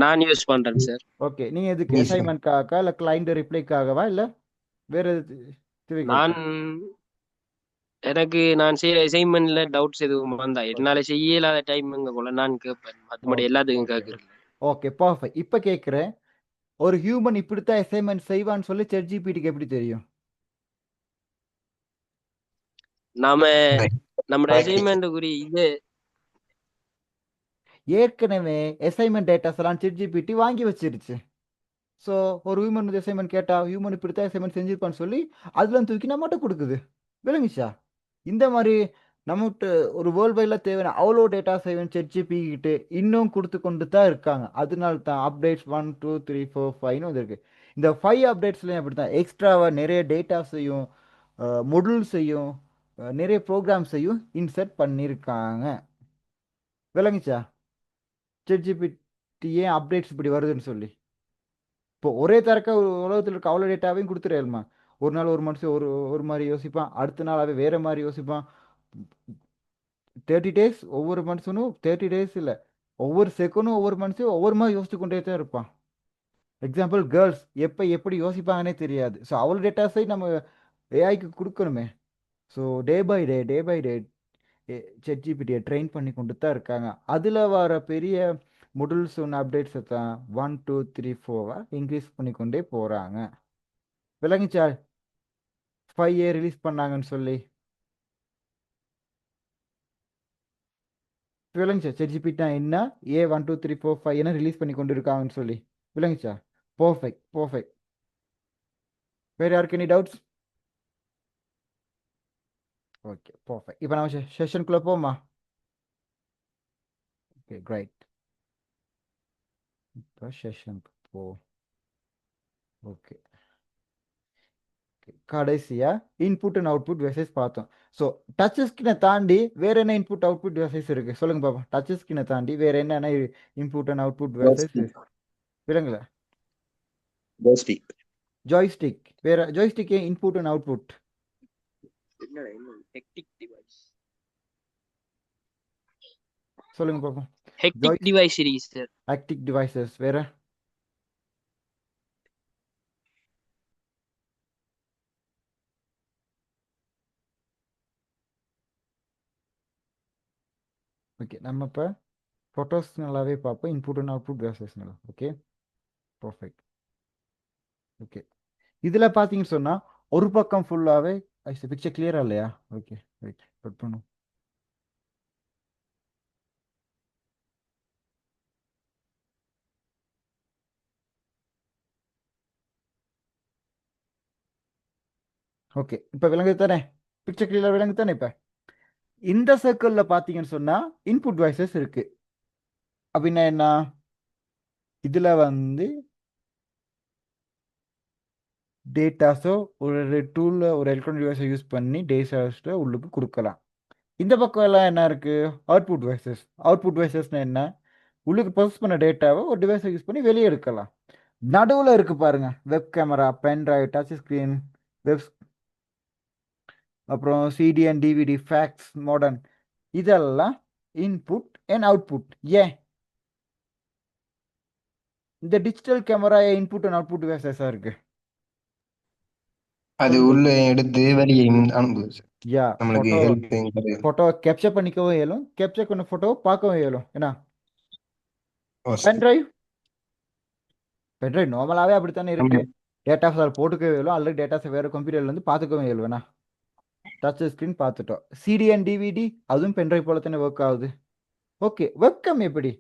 நான் யூஸ் பண்றேன் சார். ஓகே, நீங்கள் எதுக்கு Yes, sir. அசைன்மெண்ட்காக இல்லை கிளைண்ட் ரிப்ளைக்காகவா இல்லை வேறு எது தேவைகள் நான் இருக்கா? நான் செய்யற அசைன்மெண்ட்ல டவுட்ஸ் எதுவும் வந்தா என்னால செய்ய இல்லாத டைம்ங்க போல நான் கேட்பேன். மற்றபடி எல்லாத்துக்கும் கேட்கறது. Okay perfect. இப்போ கேட்குறேன், ஒரு ஹியூமன் இப்படித்தான் அசைன்மெண்ட் செய்வான்னு சொல்லி ChatGPTக்கு எப்படி தெரியும்? நாம Right. நம்ம Correct. அசைன்மெண்ட்டுக்குரிய இது ஏற்கனவே அசைன்மெண்ட் டேட்டாஸ் எல்லாம் ChatGPT வாங்கி வச்சிருச்சு. ஸோ ஒரு ஹியூமன் வந்து அசைன்மெண்ட் கேட்டால் ஹியூமன் இப்படி தான் அசைன்மெண்ட் செஞ்சிருப்பான்னு சொல்லி அதெல்லாம் தூக்கி நம்மகிட்ட கொடுக்குது. விளங்குச்சா? இந்த மாதிரி நம்மகிட்ட ஒரு வேர்ல்டு வைடில் தேவையான அவ்வளோ டேட்டா செய்வேன் ChatGPT கிட்ட இன்னும் கொடுத்து கொண்டு தான் இருக்காங்க. அதனால தான் அப்டேட்ஸ் 1 2 3 4 5ன்னு வந்திருக்கு. இந்த 5 அப்டேட்ஸ்லையும் அப்படி தான் எக்ஸ்ட்ராவாக நிறைய டேட்டாஸையும் மொடியூல்ஸையும் நிறைய ப்ரோக்ராம்ஸையும் இன்சர்ட் பண்ணியிருக்காங்க. விளங்குச்சா? ChatGPT ஏன் அப்டேட்ஸ் இப்படி வருதுன்னு சொல்லி. இப்போ ஒரே தரக்க உலகத்தில் இருக்க அவ்வளோ டேட்டாவையும் கொடுத்துருமா? ஒரு நாள் ஒரு மனுஷன் ஒரு ஒரு மாதிரி யோசிப்பான், அடுத்த நாள் அவன் வேற மாதிரி யோசிப்பான். 30 டேஸ் ஒவ்வொரு மனுஷனும் 30 டேஸ் இல்லை, ஒவ்வொரு செகண்டும் ஒவ்வொரு மனுஷனும் ஒவ்வொரு மாதிரி யோசிச்சு கொண்டே தான் இருப்பான். எக்ஸாம்பிள் கேர்ள்ஸ் எப்போ எப்படி யோசிப்பாங்கன்னே தெரியாது. ஸோ அவ்வளோ டேட்டாஸை நம்ம ஏஐக்கு கொடுக்கணுமே. ஸோ டே பை டே ChatGPTயை ட்ரெயின் பண்ணி கொண்டு தான் இருக்காங்க. அதில் வர பெரிய மொடூல்ஸ் ஒன்று அப்டேட்ஸை தான் 1 2 3 4 இன்க்ரீஸ் பண்ணி கொண்டே போகிறாங்க. விளங்குச்சா 5A ரிலீஸ் பண்ணாங்கன்னு சொல்லி? விளங்குச்சா ChatGPT என்ன ஏ 1 2 3 4 5 என்ன ரிலீஸ் பண்ணி கொண்டு இருக்காங்கன்னு சொல்லி? விளங்குச்சா? Perfect perfect. வேறு யாருக்கு எனி டவுட்ஸ்? Okay perfect. இப்போ நம்ம செஷனுக்குள்ளே போமா? Okay cried. இப்போ செஷனுக்கு போ. ஓகே, கடைசியா இன்புட் அண்ட் அவுட்புட் வெசஸ் பார்த்தோம். ஸோ டச் ஸ்கிரீனை தாண்டி வேற என்ன இன்புட் அவுட்புட் வெசஸ் இருக்கு சொல்லுங்க பாப்பா. டச் ஸ்கிரீனை தாண்டி வேற என்னென்ன இன்புட் அண்ட் அவுட்புட் வெசஸ் விலங்குல? ஜோஸ்டிக். ஜாய்ஸ்டிக். வேற joystick input and output hectic device. சொல்லுங்க பாப்போம். Hectic device series sir. Hectic devices வேற? ஓகே, நம்ம இப்போ ஃபோட்டோஸ் நல்லாவே பார்ப்போம். இன்புட் அண்ட் அவுட்புட் டிவைசஸ் நல்லா. Okay, perfect. ஓகே, இதில் பார்த்தீங்கன்னு சொன்னால் ஒரு பக்கம் ஃபுல்லாகவே பிக்சர் கிளியரா இல்லையா? ஓகே, ரைட், கட் பண்ணும். ஓகே, இப்போ விளங்குது தானே? பிக்சர் கிளியரா விளங்குது தானே? இப்போ இந்த சர்க்கிளில் பார்த்தீங்கன்னு சொன்னால் இன்புட் டிவைசஸ் இருக்கு. அப்படின்னா என்ன? இதில் வந்து டேட்டாஸோ ஒரு டூலில் ஒரு எலக்ட்ரானிக் டிவைஸை யூஸ் பண்ணி டேட்டாஸை உள்ளுக்கு கொடுக்கலாம். இந்த பக்கம் எல்லாம் என்ன இருக்குது? Output devices. அவுட்புட் டிவைசஸ்னா என்ன? உள்ளுக்கு ப்ராசஸ் பண்ண டேட்டாவை ஒரு டிவைஸை யூஸ் பண்ணி வெளியே எடுக்கலாம். நடுவில் இருக்குது பாருங்க, web camera, pen drive, touch screen, web, அப்புறம் CD and DVD, fax, modem, இதெல்லாம் இன்புட் அண்ட் அவுட்புட். ஏன் இந்த digital camera input and output டிவைசஸாக இருக்கு? அது உள்ள எடுத்து வெளியே அனுப்புது சார். யா, நம்மளுக்கு ஹெல்ப். ஃபோட்டோ கேப்சர் பண்ணிக்கவும் இயலும், கேப்சர் பண்ண ஃபோட்டோவை பார்க்கவும் இயலும். என்ன பென்ட்ரைவ்? பென்ட்ரைவ் நார்மலாகவே அப்படித்தானே இருக்கு. டேட்டாஸ் அதில் போட்டுக்கவே இயலும், அல்லது டேட்டாஸை வேறு கம்ப்யூட்டர்லேருந்து பார்த்துக்கவும் இயலும். வேணா டச் ஸ்க்ரீன் பார்த்துட்டோம். சிடி அண்ட் டிவிடி அதுவும் பென்ட்ரைவ் போல தானே ஒர்க் ஆகுது. ஓகே, வெப்கம் எப்படி?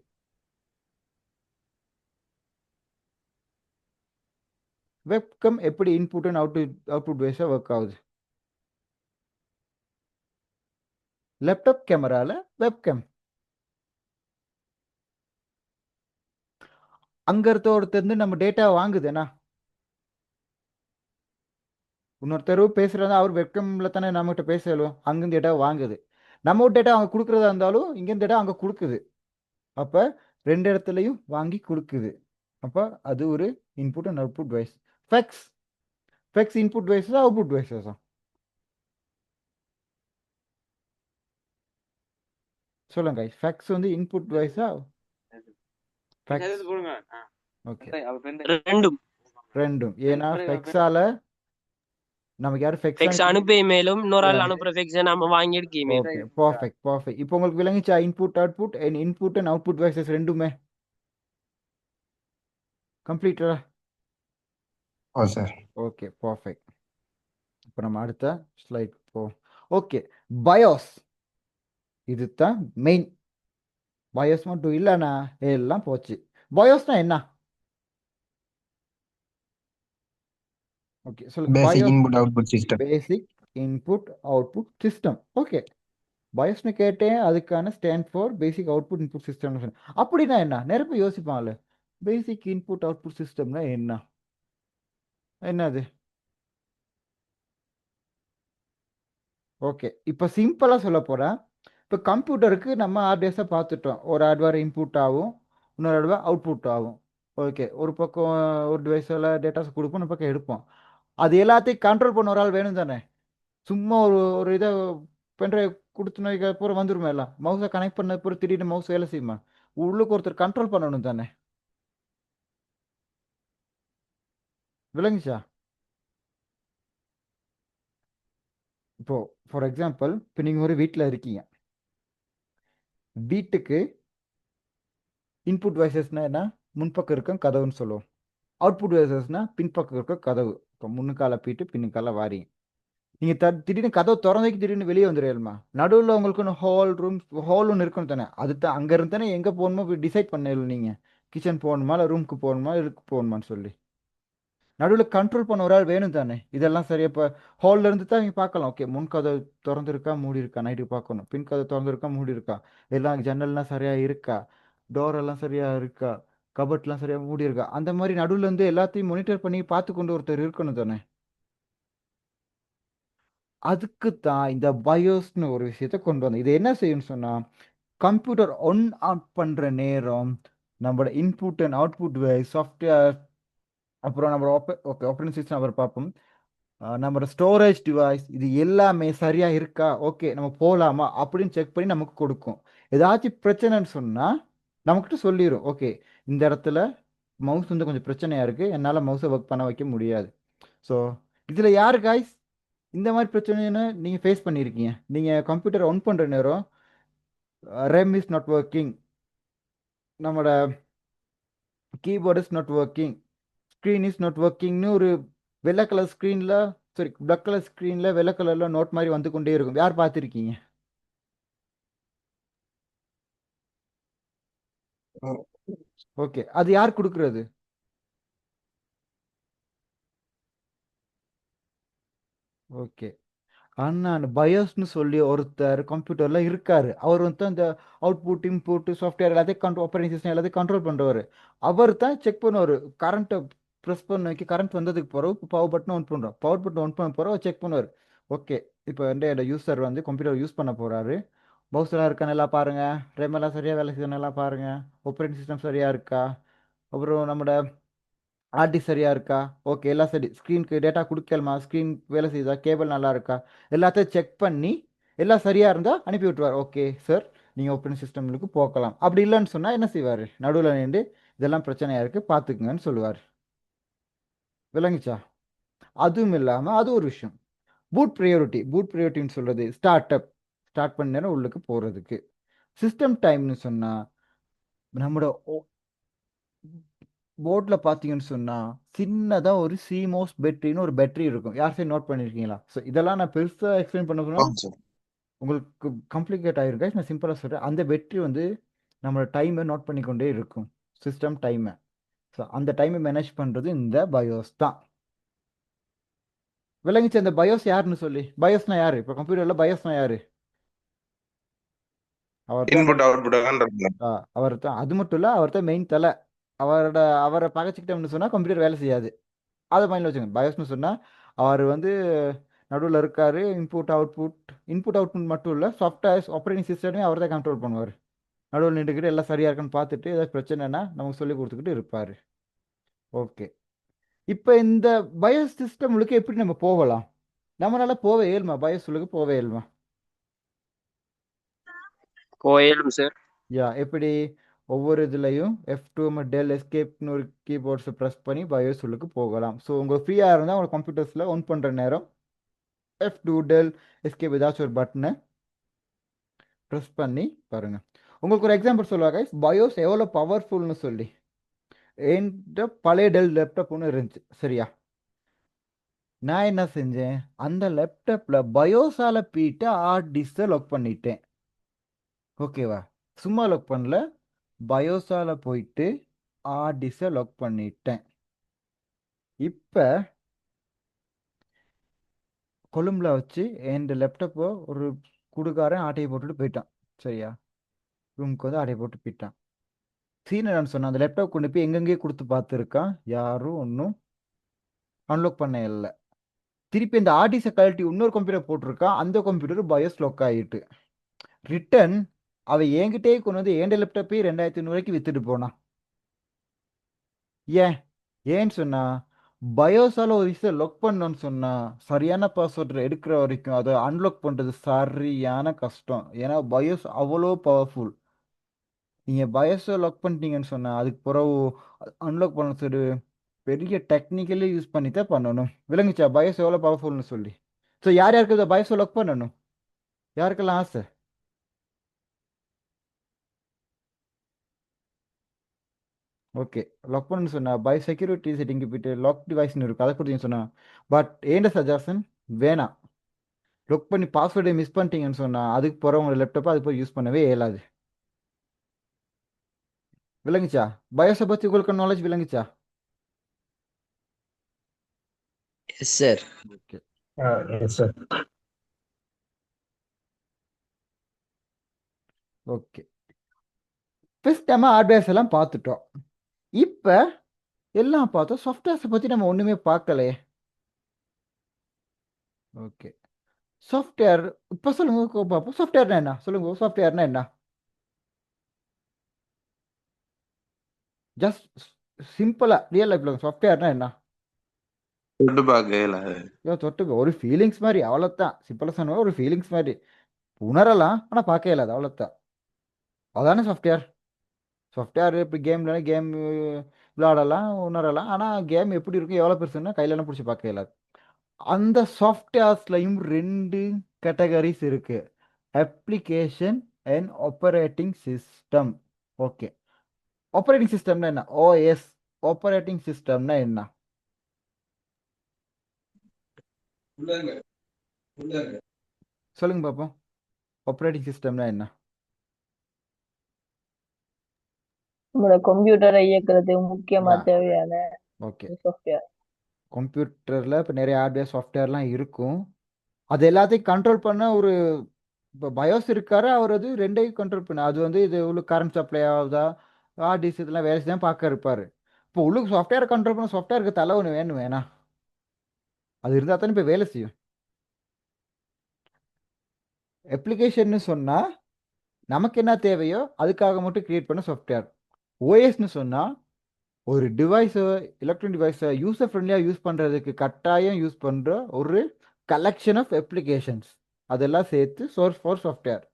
வெப்கம் எப்படி இன்புட் அண்ட் அவுட்புட் வைஸாக ஒர்க் ஆகுது? லேப்டாப் கேமரால வெப்கேம். அங்க ஒருத்தர் நம்ம டேட்டா வாங்குதுன்னா இன்னொருத்தர் பேசுறது, அவர் வெப்கேம்ல தானே நம்மகிட்ட பேசலும், அங்கிருந்து டேட்டா வாங்குது. நம்ம டேட்டா அவங்க கொடுக்குறதா இருந்தாலும் இங்கேருந்து டேட்டா அங்கே கொடுக்குது. அப்போ ரெண்டு இடத்துலையும் வாங்கி கொடுக்குது. அப்போ அது ஒரு input and output device. Fax. Fax input வைஸா அவுட்புட் வைஸா? சொல்லுங்க. ஃபெக்ஸ் வந்து இன்புட் வைஸா? ஓகே, ரெண்டும். ரெண்டும். ஏன்னா ஃபெக்ஸால நமக்கு யாரும் ஃபெக்ஸ் அனுப்பி மேலும் இன்னொரு ஆள் அனுப்புற ஃபெக்ஸை நாம வாங்கி எடுக்க மேலும். Okay, perfect perfect. இப்போ உங்களுக்கு விளங்கிச்சா input output and output vices ரெண்டுமே கம்ப்ளீட்டா? சார். Okay, perfect. இப்போ நம்ம அடுத்த ஸ்லைட் போ. Okay, BIOS. இதுதான் மெயின். பயோஸ் மட்டும் இல்லைண்ணா எல்லாம் போச்சு. பயோஸ்னா என்ன? ஓகே, சொல்லுங்க. Basic input output system. Basic input output system. Okay, பயோஸ்னு கேட்டேன், அதுக்கான stand for basic output input சிஸ்டம்னு சொன்னேன். அப்படின்னா என்ன? நிறைய பேர் யோசிப்பாங்கல்ல, பேசிக் இன்புட் அவுட்புட் சிஸ்டம்னா என்ன? என்னது? ஓகே, இப்போ சிம்பிளாக சொல்ல போகிறேன். இப்போ கம்ப்யூட்டருக்கு நம்ம ஹார்ட்வேர்ஸை பார்த்துட்டோம். ஒரு ஹார்ட்வேர் இன்புட் ஆகும், இன்னொரு ஹார்ட்வேர் அவுட்புட் ஆகும். ஓகே, ஒரு பக்கம் ஒரு டிவைஸில் டேட்டாஸ் கொடுப்போம், ஒரு பக்கம் எடுப்போம். அது எல்லாத்தையும் கண்ட்ரோல் பண்ண ஒரு ஆள் வேணும் தானே? சும்மா ஒரு இதை பென்ட்ரைவ் கொடுத்துனா அப்புறம் வந்துருமா? எல்லாம் மவுஸை கனெக்ட் பண்ண அப்புறம் திடீர்னு மவுஸ் வேலை செய்யுமா? உள்ளுக்கு ஒருத்தர் கண்ட்ரோல் பண்ணணும் தானே? விளங்குச்சா? இப்போ ஃபார் எக்ஸாம்பிள், இப்போ நீங்கள் ஒரு வீட்டில் இருக்கீங்க. வீட்டுக்கு இன்புட் வைசஸ்னா என்ன? முன்பக்கம் இருக்கும் கதவுன்னு சொல்லுவோம். அவுட்புட் வைசஸ்னா பின்பக்கம் இருக்க கதவு. இப்போ முன்னுக்கால போயிட்டு பின்னுக்கால வாரீங்க. நீங்கள் திடீர்னு கதவு திறந்து திடீர்னு வெளியே வந்துடுமா? நடுவில் உங்களுக்கு ஒன்று ஹால் ஒன்று இருக்கணும் தானே? அது தான் அங்கேருந்து தானே எங்கே போகணுமோ டிசைட் பண்ணல. நீங்கள் கிச்சன் போகணுமா, இல்லை ரூமுக்கு போகணுமா, இதுக்கு போகணுமான்னு சொல்லி நடுவில் கண்ட்ரோல் பண்ண ஒரு ஆள் வேணும் தானே? இதெல்லாம் சரி. இப்போ ஹாலில் இருந்து தான் நீங்கள் பார்க்கலாம். ஓகே, முன் கதவு திறந்துருக்கா மூடி இருக்கா, நைட்டு பார்க்கணும். பின் கதவு திறந்துருக்கா மூடி இருக்கா, எல்லாம் ஜன்னல்லாம் சரியாக இருக்கா, டோர் எல்லாம் சரியாக இருக்கா, கபட்லாம் சரியாக மூடி இருக்கா, அந்த மாதிரி நடுவில் இருந்து எல்லாத்தையும் மானிட்டர் பண்ணி பார்த்து கொண்டு ஒருத்தர் இருக்கணும் தானே? அதுக்கு தான் இந்த பயோஸ்னு ஒரு விஷயத்த கொண்டு வந்தோம். இது என்ன செய்யும்னு சொன்னால், கம்ப்யூட்டர் ஒன் ஆன் பண்ணுற நேரம் நம்மளோட இன்புட் அண்ட் அவுட்புட் சாஃப்ட்வேர், அப்புறம் நம்மளோட ஆப்ரேட்டிங் சிஸ்டம் அப்புறம் பார்ப்போம், நம்மளோட ஸ்டோரேஜ் டிவைஸ், இது எல்லாமே சரியாக இருக்கா, ஓகே நம்ம போகலாமா அப்படின்னு செக் பண்ணி நமக்கு கொடுக்கும். ஏதாச்சும் பிரச்சனைன்னு சொன்னால் நமக்கிட்ட சொல்லிடும். ஓகே, இந்த இடத்துல மவுஸ் வந்து கொஞ்சம் பிரச்சனையாக இருக்குது, என்னால் மவுஸை ஒர்க் பண்ண வைக்க முடியாது. ஸோ இதில் யார் காய்ஸ் இந்த மாதிரி பிரச்சனைன்னு நீங்கள் ஃபேஸ் பண்ணியிருக்கீங்க? நீங்கள் கம்ப்யூட்டர் ஆன் பண்ணுற நேரம் ரேம் இஸ் நாட் ஒர்க்கிங், நம்மளோட keyboard is not working, screen is not ஒர்க்கிங்னு ஒரு வெள்ளை கலர் ஸ்க்ரீனில், சாரி பிளாக் கலர் ஸ்க்ரீனில் வெள்ளை கலரில் நோட் மாதிரி வந்து கொண்டே இருக்கும். யார் பார்த்துருக்கீங்க? ஓகே, அது யார் கொடுக்குறது? ஓகே, அண்ணான் பயோஸ்னு சொல்லி ஒருத்தர் கம்ப்யூட்டர்ல இருக்காரு. அவர் வந்து அந்த அவுட்புட் இன்புட் சாஃப்ட்வேர் எல்லாத்தையும் ஆப்பரேட்டிங் சிஸ்டம் எல்லாத்தையும் கண்ட்ரோல் பண்றவர். அவர் தான் செக் பண்ணுவார். கரண்ட்டை ப்ரெஸ் பண்ண வைக்க கரண்ட் வந்ததுக்கு பிறகு இப்போ பவர் பட்டன் ஆன் பண்ணுறோம், பவர் பட்டன் ஆன் பண்ண பிறகு செக் பண்ணுவார். ஓகே, இப்போ வந்து என்னோட யூசர் வந்து கம்ப்யூட்டர் யூஸ் பண்ண போறாரு. மவுஸ் எல்லாம் இருக்கா நல்லா பாருங்க, ரேம் எல்லாம் சரியா வேலை செய்ய நல்லா பாருங்க, ஆப்பரேட்டிங் சிஸ்டம் சரியா இருக்கா, அப்புறம் நம்மளோட ஆர்டி சரியா இருக்கா, ஓகே எல்லாம் சரி, ஸ்க்ரீனுக்கு டேட்டா கொடுக்கலாமா, ஸ்க்ரீன் வேலை செய்யுதா, கேபிள் நல்லா இருக்கா, எல்லாத்தையும் செக் பண்ணி எல்லாம் சரியா இருந்தா அனுப்பி விட்டுருவார். ஓகே சார், நீங்க ஆப்பரேட்டிங் சிஸ்டம்களுக்கு போகலாம். அப்படி இல்லைன்னு சொன்னா என்ன செய்வார்? நடுவில் நின்று இதெல்லாம் பிரச்சனையா இருக்கு பார்த்துக்குங்கன்னு சொல்லுவார். விளங்குச்சா? அதுவும் இல்லாம அது ஒரு விஷயம். பூட் ப்ரையாரிட்டின்னு சொல்றது ஸ்டார்ட் பண்ண நேரம் உள்ளுக்கு போறதுக்கு. சிஸ்டம் டைம்னு சொன்னா நம்மளோட போர்டில் பார்த்தீங்கன்னு சொன்னால் சின்னதாக ஒரு சிமோஸ் பேட்டரின்னு ஒரு பேட்டரி இருக்கும். யார் சரி நோட் பண்ணியிருக்கீங்களா? ஸோ இதெல்லாம் நான் பெருசாக எக்ஸ்பிளைன் பண்ண போனால் ஆமாம் சார். உங்களுக்கு காம்ப்ளிகேட் ஆகிரும் guys. நான் சிம்பிளாக சொல்கிறேன். அந்த பேட்டரி வந்து நம்மளோட டைமை நோட் பண்ணிக்கொண்டே இருக்கும், சிஸ்டம் டைமை. ஸோ அந்த டைமை மேனேஜ் பண்ணுறது இந்த பயோஸ் தான். விளங்குச்சு அந்த பயோஸ் யாருன்னு சொல்லி? பயோஸ்னா யாரு? இப்போ கம்ப்யூட்டரில் பயோஸ்னா யாரு? அவர் தான் இன்புட் அவுட்புட் கண்ட்ரோல். அவர் தான். அது மட்டும் இல்லை, அவர் தான் மெயின் தலை. அவரை பகச்சிக்கிட்டோம்னு சொன்னால் கம்ப்யூட்டர் வேலை செய்யாது. அதை மைண்டில் வச்சுங்க. பயோஸ்னு சொன்னால் அவர் வந்து நடுவில் இருக்காரு. இன்புட் அவுட்புட் மட்டும் இல்லை, சாஃப்ட்வேர்ஸ் ஆப்ரேட்டிங் சிஸ்டமே அவர் தான் கண்ட்ரோல் பண்ணுவார். நடுவில் நின்றுக்கிட்டு எல்லாம் சரியா இருக்கான்னு பார்த்துட்டு ஏதாவது பிரச்சனைனா நமக்கு சொல்லி கொடுத்துக்கிட்டு இருப்பார். ஓகே, இப்போ இந்த பயோஸ் சிஸ்டம்களுக்கு எப்படி நம்ம போகலாம்? நம்மளால போக இயலுமா? பயோஸ் உள்ளுக்கு போக இயலுமா? கோயிலும் சார். எப்படி? ஒவ்வொரு இதுலையும் F2 டெல் எஸ்கேப்னு ஒரு கீபோர்ட்ஸை ப்ரெஸ் பண்ணி பயோஸ் உள்ளுக்கு போகலாம். ஸோ உங்களுக்கு ஃப்ரீயாக இருந்தால் உங்கள் கம்ப்யூட்டர்ஸில் ஒன் பண்ணுற நேரம் F2 டெல் எஸ்கேப் ஏதாச்சும் ஒரு பட்டனை ப்ரெஸ் பண்ணி பாருங்க. உங்களுக்கு ஒரு எக்ஸாம்பிள் சொல்லுவாங்க பயோஸ் எவ்வளோ பவர்ஃபுல்னு சொல்லி. என்கிட்ட பழைய டெல் லேப்டாப் ஒன்று இருந்துச்சு, சரியா? நான் என்ன செஞ்சேன், அந்த லேப்டாப்பில் பயோஸால் போயிட்டு ஹார்ட் டிஸ்கை லாக் பண்ணிட்டேன். ஓகேவா? சும்மா லாக் பண்ணல, பயோஸால் போயிட்டு ஹார்ட் டிஸ்கை லாக் பண்ணிட்டேன். இப்போ கொழும்புல வச்சு என் லேப்டாப்பை ஒரு குடுக்காரன் ஆட்டையை போட்டுட்டு போயிட்டான், சரியா? ரூமுக்கு வந்து ஆட்டையை போட்டு போயிட்டான். சீனரான்னு சொன்னான், அந்த லேப்டாப் கொண்டு போய் எங்கெங்கேயே கொடுத்து பார்த்துருக்கான், யாரும் ஒன்றும் அன்லாக் பண்ண இல்லை. திருப்பி இந்த ஆர்டிஸை கழட்டி இன்னொரு கம்ப்யூட்டர் போட்டிருக்கான், அந்த கம்ப்யூட்டர் பயோஸ் லாக் ஆகிட்டு ரிட்டன் அவன் என்கிட்டே கொண்டு வந்து ஏண்ட லேப்டாப்பே 2500 வித்துட்டு போனான். ஏன்னு சொன்னா பயோஸால ஒரு விஷயம் லாக் பண்ணோன்னு சொன்னா சரியான பாஸ்வேர்ட் எடுக்கிற வரைக்கும் அதை அன்லாக் பண்றது சரியான கஷ்டம். ஏன்னா பயோஸ் அவ்வளோ பவர்ஃபுல். நீங்க பயோஸை லாக் பண்ணிட்டீங்கன்னு சொன்னா அதுக்கு பிறகு அன்லாக் பண்ண பெரிய டெக்னிக்கலி யூஸ் பண்ணி தான் பண்ணணும். விளங்குச்சா பயோஸ் எவ்வளோ பவர்ஃபுல்னு சொல்லி? ஸோ யார் யாருக்கு இதை பயோஸை லாக் பண்ணணும்? யாருக்கெல்லாம் ஆசை? ஓகே, லாக் பண்ணு சொன்னா பை செக்யூரிட்டி செட்டிங்கு போயிட்டு லாக் டிவைஸ்னு இருக்கும், அதை கொடுத்தீங்கன்னு சொன்னா. பட் ஏண்ட சஜஷன் வேணாம். லாக் பண்ணி பாஸ்வேர்டை மிஸ் பண்ணிட்டீங்கன்னு சொன்னா அதுக்கு போகிற உங்களோட லேப்டாப்பை அது போய் யூஸ் பண்ணவே இயலாது. விளங்குச்சா? பயோஸை பற்றி உங்களுக்கு நாலேஜ் விளங்குச்சா? Yes sir. Okay, yes sir. Okay. First நம்ம ஹார்ட்வேர்ஸ் எல்லாம் பார்த்துட்டோம். இப்போ எல்லாம் பார்த்தோம், சாஃப்ட்வேர்ஸை பற்றி நம்ம ஒன்றுமே பார்க்கலையே. ஓகே, சாஃப்ட்வேர் இப்போ சொல்லுங்க பார்ப்போம். சாஃப்ட்வேர்னா என்ன சொல்லுங்க? சாஃப்ட்வேர்னா என்ன? ஜஸ்ட் சிம்பிளா ரியல் லைஃப்ல சாஃப்ட்வேர்னா என்ன? தொட்டு பார்க்கல. தொட்டுக்க ஒரு ஃபீலிங்ஸ் மாதிரி, அவ்வளோதான். சிம்பிளா சொன்னா ஒரு ஃபீலிங்ஸ் மாதிரி உணரலாம், ஆனால் பார்க்க இயலாது, அவ்வளோதான். அதானே சாஃப்ட்வேர். சாஃப்ட்வேர் இப்போ கேம் விளையாடலாம், உணரலாம், ஆனால் கேம் எப்படி இருக்கும் எவ்வளோ பெருசுன்னா கையிலலாம் பிடிச்சி பார்க்க இயலாது. அந்த சாஃப்ட்வேர்ஸ்லையும் 2 கேட்டகரிஸ் இருக்கு, application and operating system. Okay, operating சிஸ்டம்னா என்ன? ஓஎஸ். ஆப்ரேட்டிங் சிஸ்டம்னா என்ன? சொல்லுங்க பாப்போம். ஆப்ரேட்டிங் சிஸ்டம்னா என்ன? உங்களோட கம்ப்யூட்டரை இயக்குறதுக்கு முக்கியமா யா, தேவையான ஓகே. சாஃப்ட்வேர். கம்ப்யூட்டரில் இப்போ நிறைய ஹார்ட்வேர் சாஃப்ட்வேர்லாம் இருக்கும். அது எல்லாத்தையும் கண்ட்ரோல் பண்ண ஒரு இப்போ பயோஸ் இருக்காரு, அவர் வந்து ரெண்டையும் கண்ட்ரோல் பண்ண அது வந்து இது உள்ள கரண்ட் சப்ளை ஆகுதா, ஹார்ட் டிஸ்க் இதெல்லாம் வேலை தான் பார்க்க இருப்பார். இப்போ உள்ளுக்கு சாஃப்ட்வேர் கண்ட்ரோல் பண்ண சாஃப்ட்வேருக்கு தலை ஒன்று வேணும் வேணா, அது இருந்தால் தானே இப்போ வேலை செய்யும். அப்ளிகேஷன்னு சொன்னால் நமக்கு என்ன தேவையோ அதுக்காக மட்டும் கிரியேட் பண்ண சாஃப்ட்வேர். ஓஎஸ்ன்னு சொன்னால் ஒரு டிவைஸை, எலக்ட்ரானிக் டிவைஸை யூசர் ஃப்ரெண்ட்லியாக யூஸ் பண்ணுறதுக்கு கட்டாயம் யூஸ் பண்ணுற ஒரு கலெக்ஷன் ஆஃப் அப்ளிகேஷன்ஸ், அதெல்லாம் சேர்த்து சோர்ஸ் ஃபார் சாஃப்ட்வேர்.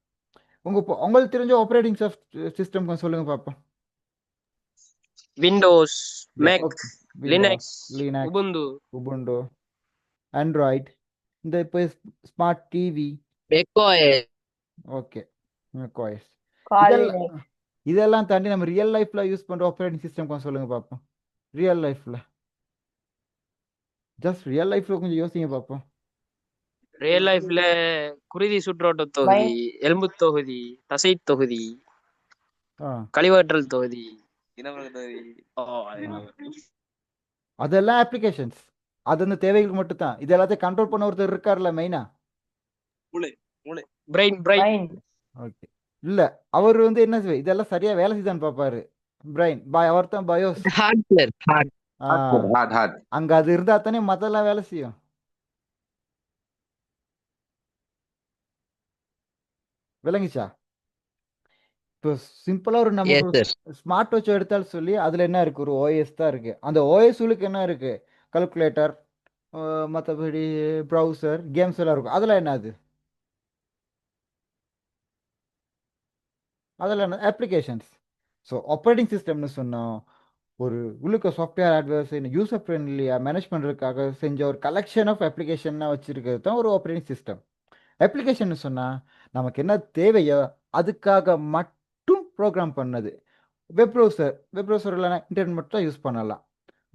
உங்களுக்கு தெரிஞ்ச ஆப்ரேட்டிங் சிஸ்டம் கொஞ்சம் சொல்லுங்கள் பார்ப்போம். Windows, Mac, okay. Windows, Linux, Linux, Ubuntu. Ubuntu, Android, இந்த இப்போ ஸ்மார்ட் டிவி. macOS. ஓகே. கோயஸ். இதெல்லாம் காலினக்ஸ். இதெல்லாம் தாண்டி நம்ம ரியல் லைஃப்பில் யூஸ் பண்ணுற ஆப்ரேட்டிங் சிஸ்டம் கொஞ்சம் சொல்லுங்கள் பார்ப்போம். ரியல் லைஃப்பில், ஜஸ்ட் ரியல் லைஃப்பில் கொஞ்சம் யோசிங்க பார்ப்போம். ரியல் லைஃப்ல குருதி சுற்றோட்ட தொகுதி, எலும்பு தொகுதி, தசை தொகுதி, ஆ, கழிவாற்றல் தொகுதி. அதெல்லாம் அப்ளிகேஷன்ஸ். அது அந்த தேவைகளுக்கு மட்டும் தான். இது எல்லாத்தையும் கண்ட்ரோல் பண்ண ஒருத்தர் இருக்கார்ல மெயினா. Brain brain mind. ஓகே. இல்லை, அவர் வந்து என்ன இதெல்லாம் சரியாக வேலை செய்தான்னு பார்ப்பாரு. பிரைன் அவர் தான் பயோஸ். Hardware. Hard. ஹார்ட் அங்கே அது இருந்தால் தானே மற்றெல்லாம் வேலை செய்யும். விளங்கிச்சா? இப்போ சிம்பிளாக ஒரு நமக்கு Yes, sir. ஸ்மார்ட் வாட்ச் எடுத்தாலும் சொல்லி அதில் என்ன இருக்குது? ஒரு ஓஎஸ் தான் இருக்குது. அந்த ஓஎஸ் உள்ளுக்கு என்ன இருக்குது? கல்குலேட்டர், மற்றபடி ப்ரௌசர், கேம்ஸ் எல்லாம் இருக்கும். அதெல்லாம் என்னது? அதெல்லாம் என்ன? அப்ளிகேஷன்ஸ். ஸோ ஆப்ரேட்டிங் சிஸ்டம்னு சொன்னோம் ஒரு உள்ளுக்க சாஃப்ட்வேர் ஹார்ட்வேர்ஸ் யூசர் ஃப்ரெண்ட்லியாக மேனேஜ் பண்ணுறதுக்காக செஞ்ச ஒரு கலெக்ஷன் ஆஃப் அப்ளிகேஷனாக வச்சுருக்கிறது தான் ஒரு ஆப்ரேட்டிங் சிஸ்டம். அப்ளிகேஷன் சொன்னால் நமக்கு என்ன தேவையோ அதுக்காக மட்டும் ப்ரோக்ராம் பண்ணது. வெப் ப்ரௌசர் இல்லைனா இன்டர்நெட் மட்டும் தான் யூஸ் பண்ணலாம்.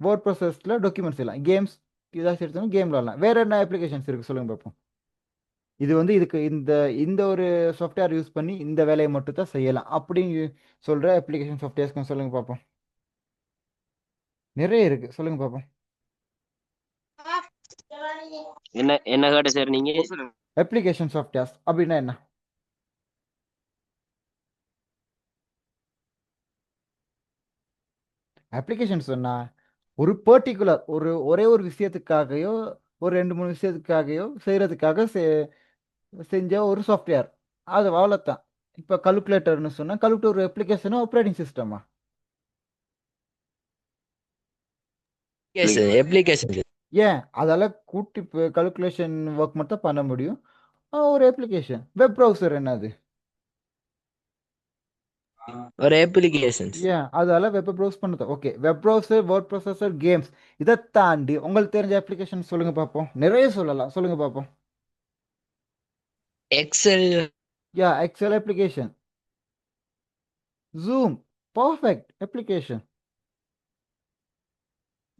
வேர்ட் ப்ராசஸில் டாக்குமெண்ட்ஸ் எல்லாம், கேம்ஸ் ஏதாச்சும் எடுத்தோம்னா கேம் விளாடலாம். வேறு என்ன அப்ளிகேஷன்ஸ் இருக்குது சொல்லுங்கள் பார்ப்போம். இது வந்து இதுக்கு இந்த இந்த ஒரு சாஃப்ட்வேர் யூஸ் பண்ணி இந்த வேலையை மட்டும் தான் செய்யலாம் அப்படின்னு சொல்கிற அப்ளிகேஷன் சாஃப்ட்வேர்ஸ் சொல்லுங்கள் பார்ப்போம். நிறைய இருக்குது, சொல்லுங்கள் பார்ப்போம். என்ன என்ன கேட்ட சார் நீங்க? அப்ளிகேஷன் சாஃப்ட்வேர்ஸ் அப்படின்னா என்ன? அப்ளிகேஷன் சொன்னால் ஒரு பர்டிகுலர் ஒரே ஒரு விஷயத்துக்காகையோ ஒரு 2-3 விஷயத்துக்காகையோ செய்கிறதுக்காக செஞ்ச ஒரு சாஃப்ட்வேர். அது அவ்வளோத்தான். இப்போ கல்குலேட்டர்னு சொன்னால் கல்குலேட்டர் ஒரு அப்ளிகேஷனும் operating சிஸ்டமா? Yes, sir. Application. sir. ஏன் அதெல்லாம் கூட்டி கல்குலேஷன் ஒர்க் மட்டும் பண்ண முடியும். ஒரு அப்ளிகேஷன். வெப் ப்ரௌசர் என்னது? Or applications. ஏன் அதால வெப் ப்ரௌஸ் பண்ணுது. Okay, web browser, word processor, games. இதை தாண்டி உங்களுக்கு தெரிஞ்ச அப்ளிகேஷன் சொல்லுங்க பார்ப்போம். நிறைய சொல்லலாம், சொல்லுங்க பார்ப்போம். Excel. Yeah, Excel application. Zoom, perfect application.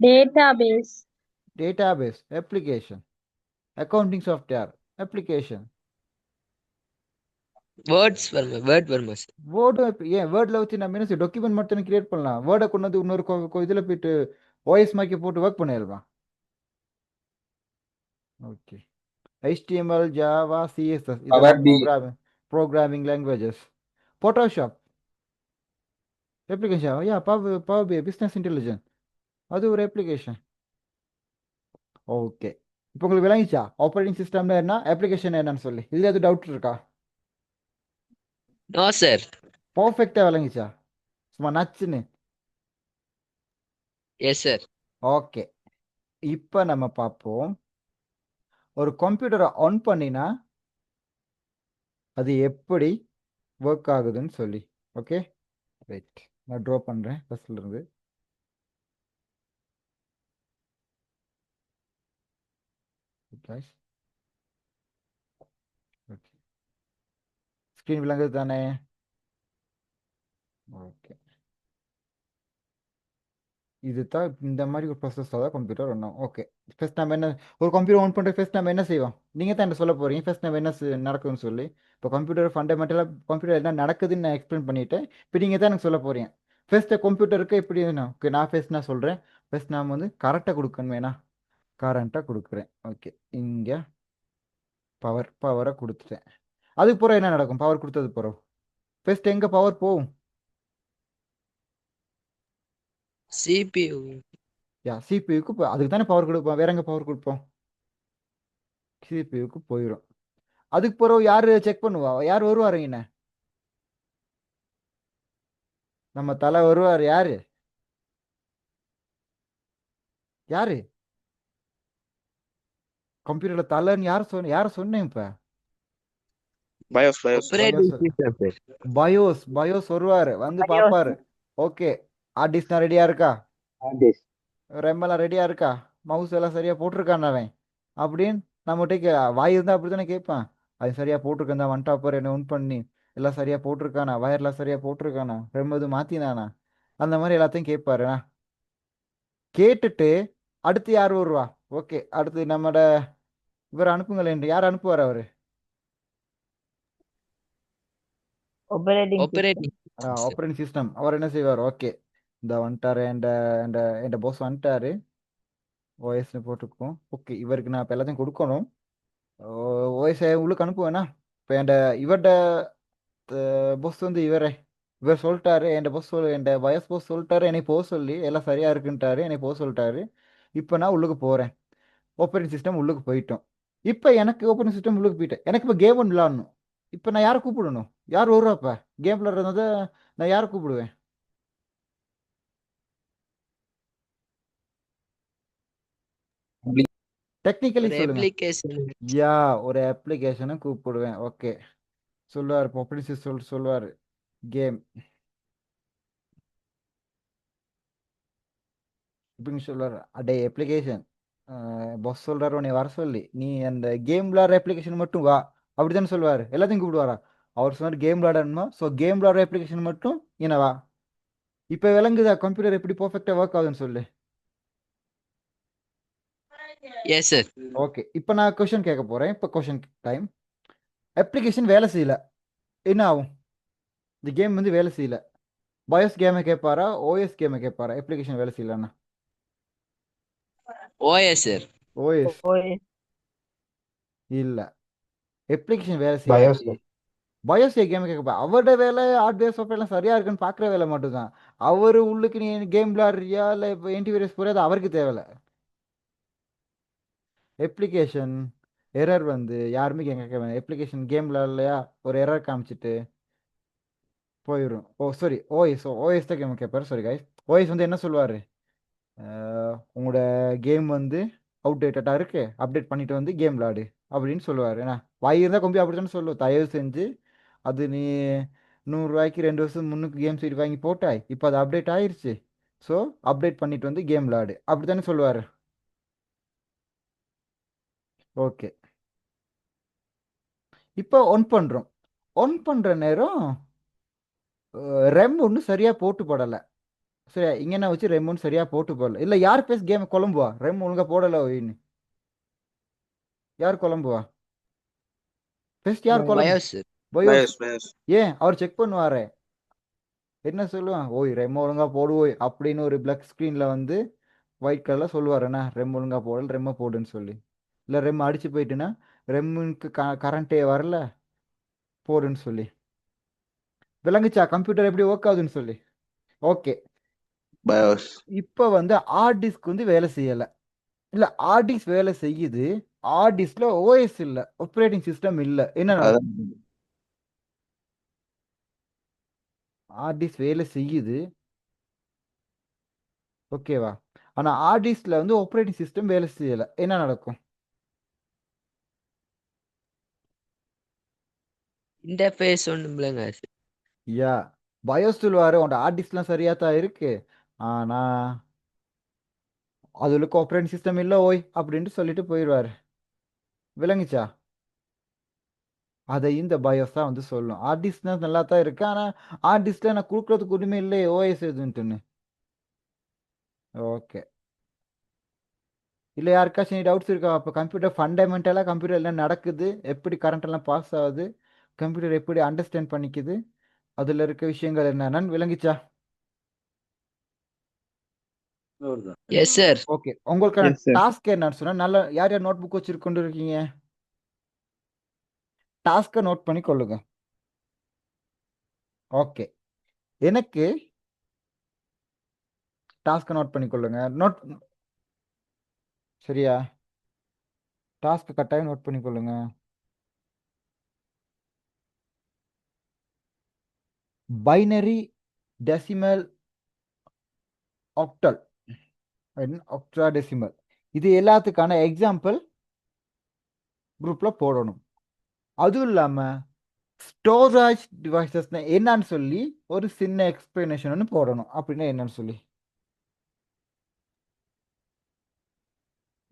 Database. Database application. Accounting software application. Word farmers. Word ஏன் வேர்டில் வச்சு நம்ம என்ன டாக்குமெண்ட் மட்டும் கிரியேட் பண்ணலாம். வேர்டை கொண்டு வந்து இன்னொரு இதில் போயிட்டு ஓஎஸ் மாக்கி போட்டு ஒர்க் பண்ணிடலாம். ஓகே. HTML, Java, CSS இதெல்லாம் programming languages. Photoshop application. Yeah, power BI business intelligence, அது ஒரு அப்ளிகேஷன். ஓகே, இப்போ உங்களுக்கு விளங்கிச்சா ஆப்ரேட்டிங் சிஸ்டம்ல என்ன, அப்ளிகேஷன் என்னன்னு சொல்லி? இதில் எதுவும் டவுட் இருக்கா? No, sir. பர்ஃபெக்டாக விளங்கிச்சா? சும்மா நச்சுன்னு. Yes, sir. ஓகே, இப்போ நம்ம பார்ப்போம் ஒரு கம்ப்யூட்டரை ஆன் பண்ணினா அது எப்படி ஒர்க் ஆகுதுன்னு சொல்லி. ஓகே, ரைட், நான் ட்ரா பண்ணுறேன் ஃபர்ஸ்ட்ல இருந்து. ஓகே, ஸ்க்ரீன் விளங்குது தானே? ஓகே, இதுதான் இந்த மாதிரி ஒரு ப்ராசஸ் தான் கம்ப்யூட்டர் ஒன்றும். ஓகே, ஃபர்ஸ்ட் நம்ம என்ன, ஒரு கம்ப்யூட்டர் ஆன் பண்ணுற ஃபர்ஸ்ட் நம்ம என்ன செய்வோம்? நீங்கள் தான் என்ன சொல்ல போகிறீங்க ஃபர்ஸ்ட் நம்ம என்ன நடக்குதுன்னு சொல்லி. இப்போ கம்ப்யூட்டர் ஃபண்டமெண்டலாக கம்ப்யூட்டர் என்ன நடக்குதுன்னு நான் எக்ஸ்பிளைன் பண்ணிட்டேன். இப்போ நீங்கள் தான் எனக்கு சொல்ல போகிறீங்க ஃபர்ஸ்ட் கம்ப்யூட்டருக்கு எப்படி வேணும். ஓகே, நான் ஃபர்ஸ்ட் நான் சொல்கிறேன். ஃபர்ஸ்ட் நான் வந்து கரெக்டாக கொடுக்கணும் வேணா, கரண்ட்டாக கொடுக்குறேன். ஓகே, இங்கே பவரை கொடுத்துட்டேன். அதுக்கு பிறகு என்ன நடக்கும்? பவர் கொடுத்தது பிறகு ஃபர்ஸ்ட் எங்கே பவர் போகும்? CPU. சிபியூக்கு அதுக்கு தானே பவர் கொடுப்போம். வேற எங்கே பவர் கொடுப்போம்? சிபியூக்கு போயிடும். அதுக்கு பிறகு யார் செக் பண்ணுவா? யார் வருவாரு? என்ன நம்ம தலை வருவார். யாரு யாரு கம்ப்யூட்டர்ல தலைன்னு யார சொன்னேன் இப்ப? Bios Operating system, sir. Bios வருவாரு, வந்து பாப்பாரு. ஓகே, ஹார்ட் டிஸ்க் ரெடியா இருக்கா? ஆர்டிஸ்ட் ரெம்பெல்லாம் ரெடியா இருக்கா? மவுஸ் எல்லாம் சரியா போட்டிருக்கான் அவன் அப்படின்னு நம்மகிட்ட வாய் இருந்தா அப்படித்தானே கேட்பான். அது சரியா போட்டிருக்கேன் தான் வந்துட்டா போற என்ன ஒன் பண்ணி எல்லாம் சரியா போட்டிருக்கானா, வயர்லாம் சரியா போட்டிருக்கானா, ரொம்ப இது மாத்தினானா, அந்த மாதிரி எல்லாத்தையும் கேட்பாருண்ணா. கேட்டுட்டு அடுத்து யார் வருவா? ஓகே, அடுத்து நம்மட இவர் அனுப்புங்களேன். யார் அனுப்புவார்? அவரு Operating system. Operating system, sir. Operating system. அவர் என்ன செய்வார்? ஓகே, இந்த வந்துட்டாரு, என் பாஸ் வந்துட்டாரு. ஓஎஸ்ன்னு போட்டுக்குவோம். ஓகே, இவருக்கு நான் இப்போ எல்லாத்தையும் கொடுக்கணும். ஓஎஸ் உங்களுக்கு அனுப்புவேண்ணா. இப்போ இவர்ட பாஸ் வந்து இவர் சொல்லிட்டாரு. என் வயசு போஸ் சொல்லிட்டாரு என்னை போக சொல்லி, எல்லாம் சரியா இருக்குன்ட்டாரு, என்னை போக சொல்லிட்டாரு. இப்போ நான் உள்ளுக்கு போறேன். ஆப்ரேட்டிங் சிஸ்டம் உள்ளுக்கு போயிட்டோம். இப்போ எனக்கு ஆப்ரேட்டிங் சிஸ்டம் உள்ளுக்கு போயிட்டேன். எனக்கு இப்போ கேம் ஒன்று விளாடணும். இப்போ நான் யாரை கூப்பிடணும்? யார் வருவா? இப்போ கேம் விளாடுறத நான் யாரை கூப்பிடுவேன்? டெக்னிக்கலி ஒரு சொல்லுங்க. application. யா, ஒரு அப்ளிகேஷனை கூப்பிடுவேன். ஓகே, சொல்லுவார். இப்போ ஆப்ரேட்டிங் சொல்லுவார் கேம் இப்படின்னு சொல்லுவார். அடே அப்ளிகேஷன், பாஸ் சொல்றாரு உன்னை வர சொல்லி, நீ அந்த கேம் விளாடுற அப்ளிகேஷன் மட்டும் வா அப்படித்தானே சொல்லுவார். எல்லாத்தையும் கூப்பிடுவாரா? அவர் சொன்னார் கேம் விளாடணுமா, ஸோ கேம் விளாடுற அப்ளிகேஷன் மட்டும் என்ன வா. இப்போ விளங்குதா கம்ப்யூட்டர் எப்படி பர்ஃபெக்டாக ஒர்க் ஆகுதுன்னு சொல்லி? Yes, sir. ஓகே, இப்போ நான் கொஷின் கேட்க போகிறேன். இப்போ கொஷின் டைம். அப்ளிகேஷன் வேலை செய்யல, என்ன ஆகும்? இந்த கேம் வந்து வேலை செய்யல. பயோஸ் கேமை கேட்பாரா, ஓஎஸ் கேமை கேட்பாரா? அப்ளிகேஷன் வேலை செய்யலன்னா OS, sir. OS OS. இல்லை, அப்ளிகேஷன் வேலை பயோஸ் செய்யாது. பயோஸ் கேமை கேட்கப்பா, அவரோட வேலை ஹார்ட்வேர் சாஃப்ட்வேர்லாம் சரியா இருக்குன்னு பார்க்குற வேலை மட்டும்தான். அவர் உள்ளுக்கு நீ கேம் விளாடுறியா இல்லை இப்போ ஆன்டிவைரஸ் போகிறது அவருக்கு தேவையில்ல. அப்ளிகேஷன் எரர் வந்து யாருமே கேட்க வேணாம். அப்ளிகேஷன் கேம் விளாட்லையா, ஒரு எரர் காமிச்சிட்டு போயிடும். சாரி, ஓஎஸ் தான் கேம் கேட்பாரு. சாரி கைஸ், ஓஎஸ் வந்து என்ன சொல்லுவார்? உங்களோட கேம் வந்து அவுடேட்டடாக இருக்கு, அப்டேட் பண்ணிட்டு வந்து கேம் விளாடு அப்படின்னு சொல்லுவார். ஏன்னா வாய் இருந்தால் கொம்பி அப்படித்தானே சொல்லுவோம். தயவு செஞ்சு அது நீ 100 ரூபாய்க்கு 2 வருஷம் முன்னுக்கு கேம் சீட் வாங்கி போட்டாய், இப்போ அது அப்டேட் ஆயிருச்சு, ஸோ அப்டேட் பண்ணிட்டு வந்து கேம் விளாடு அப்படித்தானே சொல்லுவார். ஓகே, இப்போ ஒன் பண்ணுறோம். ஒன் பண்ணுற நேரம் ரெம் ஒன்றும் சரியாக போட்டு போடலை. சரியா, இங்கே என்ன வச்சு ரெம் ஒன்றும் சரியாக போட்டு போடல. இல்லை, யார் பேச கேம் குழம்புவா? ரெம் ஒழுங்காக போடலை ஒயின்னு யார் குழம்புவா? ஃபர்ஸ்ட் யார் குழம்பு? BIOS, sir. பயோஸ். ஏன் அவர் செக் பண்ணுவாரே, என்ன சொல்லுவான்? ஓய் ரெம் ஒழுங்கா போடுவோய் அப்படின்னு ஒரு பிளாக் ஸ்க்ரீனில் வந்து ஒயிட் கலரில் சொல்லுவார். என்ன ரெம் ஒழுங்கா போடல, ரெம்மை போடுன்னு சொல்லி. இல்லை ரெம் அடிச்சு போயிட்டுன்னா ரெம்முக்கு கரண்ட்டே வரல போடுன்னு சொல்லி. விளங்குச்சா கம்ப்யூட்டர் எப்படி ஒர்க் ஆகுதுன்னு சொல்லி? ஓகே, பயோஸ் இப்போ வந்து ஹார்ட் டிஸ்க் வந்து வேலை செய்யலை. இல்லை, ஹார்ட் டிஸ்க் வேலை செய்யுது. ஹார்ட் டிஸ்கில் ஓஎஸ் இல்லை, ஆப்ரேட்டிங் சிஸ்டம் இல்லை. என்ன அதான் ஹார்ட் டிஸ்க் வேலை செய்யுது, ஓகேவா? ஆனால் ஹார்ட் டிஸ்கில் வந்து ஆப்ரேட்டிங் சிஸ்டம் வேலை செய்யலை. என்ன நடக்கும்? Interface ஒண்ணும் இல்லைங்க, sir. யா, பயோஸ் சொல்லுவார் உன்னோட ஹார்ட் டிஸ்க்லாம் சரியாக தான் இருக்கு, ஆனால் அதுக்கு ஆப்ரேட்டிங் சிஸ்டம் இல்லை ஓய் அப்படின்ட்டு சொல்லிட்டு போயிடுவார். விளங்குச்சா? அதை இந்த பயோஸ் தான் வந்து சொல்லும். ஹார்ட் டிஸ்க் தான் நல்லா தான் இருக்கு, ஆனால் ஹார்ட் டிஸ்கில் நான் கொடுக்குறதுக்கு உரிமை இல்லை ஓஎஸ் எதுன்ட்டுன்னு. ஓகே. இல்லை யாருக்காச்சும் டவுட்ஸ் இருக்கா? அப்போ கம்ப்யூட்டர் ஃபண்டமெண்டலாக கம்ப்யூட்டர் என்ன நடக்குது, எப்படி கரண்ட் எல்லாம் பாஸ் ஆகுது, கம்ப்யூட்டர் எப்படி அண்டர்ஸ்டாண்ட் பண்ணிக்குது, அதில் இருக்க விஷயங்கள் என்னென்னு விளங்கிச்சா? Yes sir. ஓகே. உங்களுக்கான Yes, sir. டாஸ்க் என்னன்னு சொன்னா, நல்ல யார் யார் நோட் புக் வச்சுருக்கொண்டு இருக்கீங்க? டாஸ்க்கை நோட் பண்ணி கொள்ளுங்க. ஓகே. எனக்கு டாஸ்க்கை நோட் பண்ணி கொள்ளுங்க. சரியா? டாஸ்க்கை கட்டாயம் நோட் பண்ணி கொள்ளுங்க. பைனரி, டெசிமல், ஆக்டல், ஆக்டாடெசிமல், இது எல்லாத்துக்கான எக்ஸாம்பிள் குரூப்பில் போடணும். அதுவும் இல்லாமல் ஸ்டோரேஜ் டிவைசஸ்னா என்னன்னு சொல்லி ஒரு சின்ன எக்ஸ்பிளனேஷன் ஒன்று போடணும். அப்படின்னா என்னன்னு சொல்லி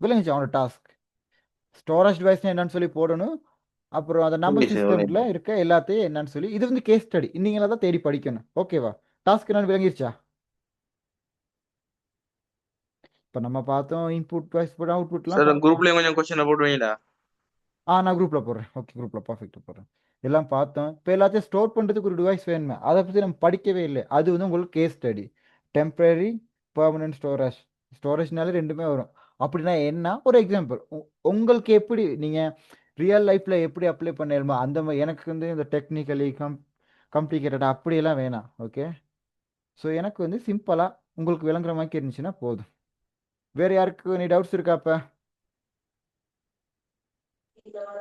விளங்குச்சு அவனோட டாஸ்க். ஸ்டோரேஜ் டிவைஸ்னா என்னன்னு சொல்லி போடணும். அப்புறம் அந்த நம்பர் Okay, sir. சிஸ்டம்ல இருக்க எல்லாத்தையும் என்னன்னு சொல்லி, இது வந்து கேஸ் ஸ்டடி, நீங்களா தான் தேடி படிக்கணும். ஓகேவா? டாஸ்க் என்னன்னு விளங்கிருச்சா? இப்போ நம்ம பார்த்தோம் இன்புட் டிவைஸ் போட Sir, அவுட்புட்லாம் பார்த்தோம். குரூப்லயே கொஞ்சம் கொஸ்டின் போடுவீங்களா? நான் குரூப்பில் போடுறேன். ஓகே, குரூப்பில் பர்ஃபெக்டாக போடுறேன். எல்லாம் பார்த்தோம். இப்போ எல்லாத்தையும் ஸ்டோர் பண்ணுறதுக்கு ஒரு டிவைஸ் வேணுமே, அதை பற்றி நம்ம படிக்கவே இல்லை. அது வந்து உங்களுக்கு case study. Temporary, permanent storage. ஸ்டோரேஜ்னாலே ரெண்டுமே வரும். அப்படின்னா என்ன, ஒரு எக்ஸாம்பிள் உங்களுக்கு எப்படி நீங்கள் ரியல் லைஃப்பில் எப்படி அப்ளை பண்ணணுமோ அந்த மாதிரி. எனக்கு வந்து இந்த டெக்னிக்கலி காம்ப்ளிகேட்டடாக அப்படியெல்லாம் வேணாம். ஓகே. ஸோ எனக்கு வந்து சிம்பிளாக உங்களுக்கு விளங்குற மாதிரி இருந்துச்சுன்னா போதும். வேறு யாருக்கு நீ டவுட்ஸ் இருக்கா அப்போ?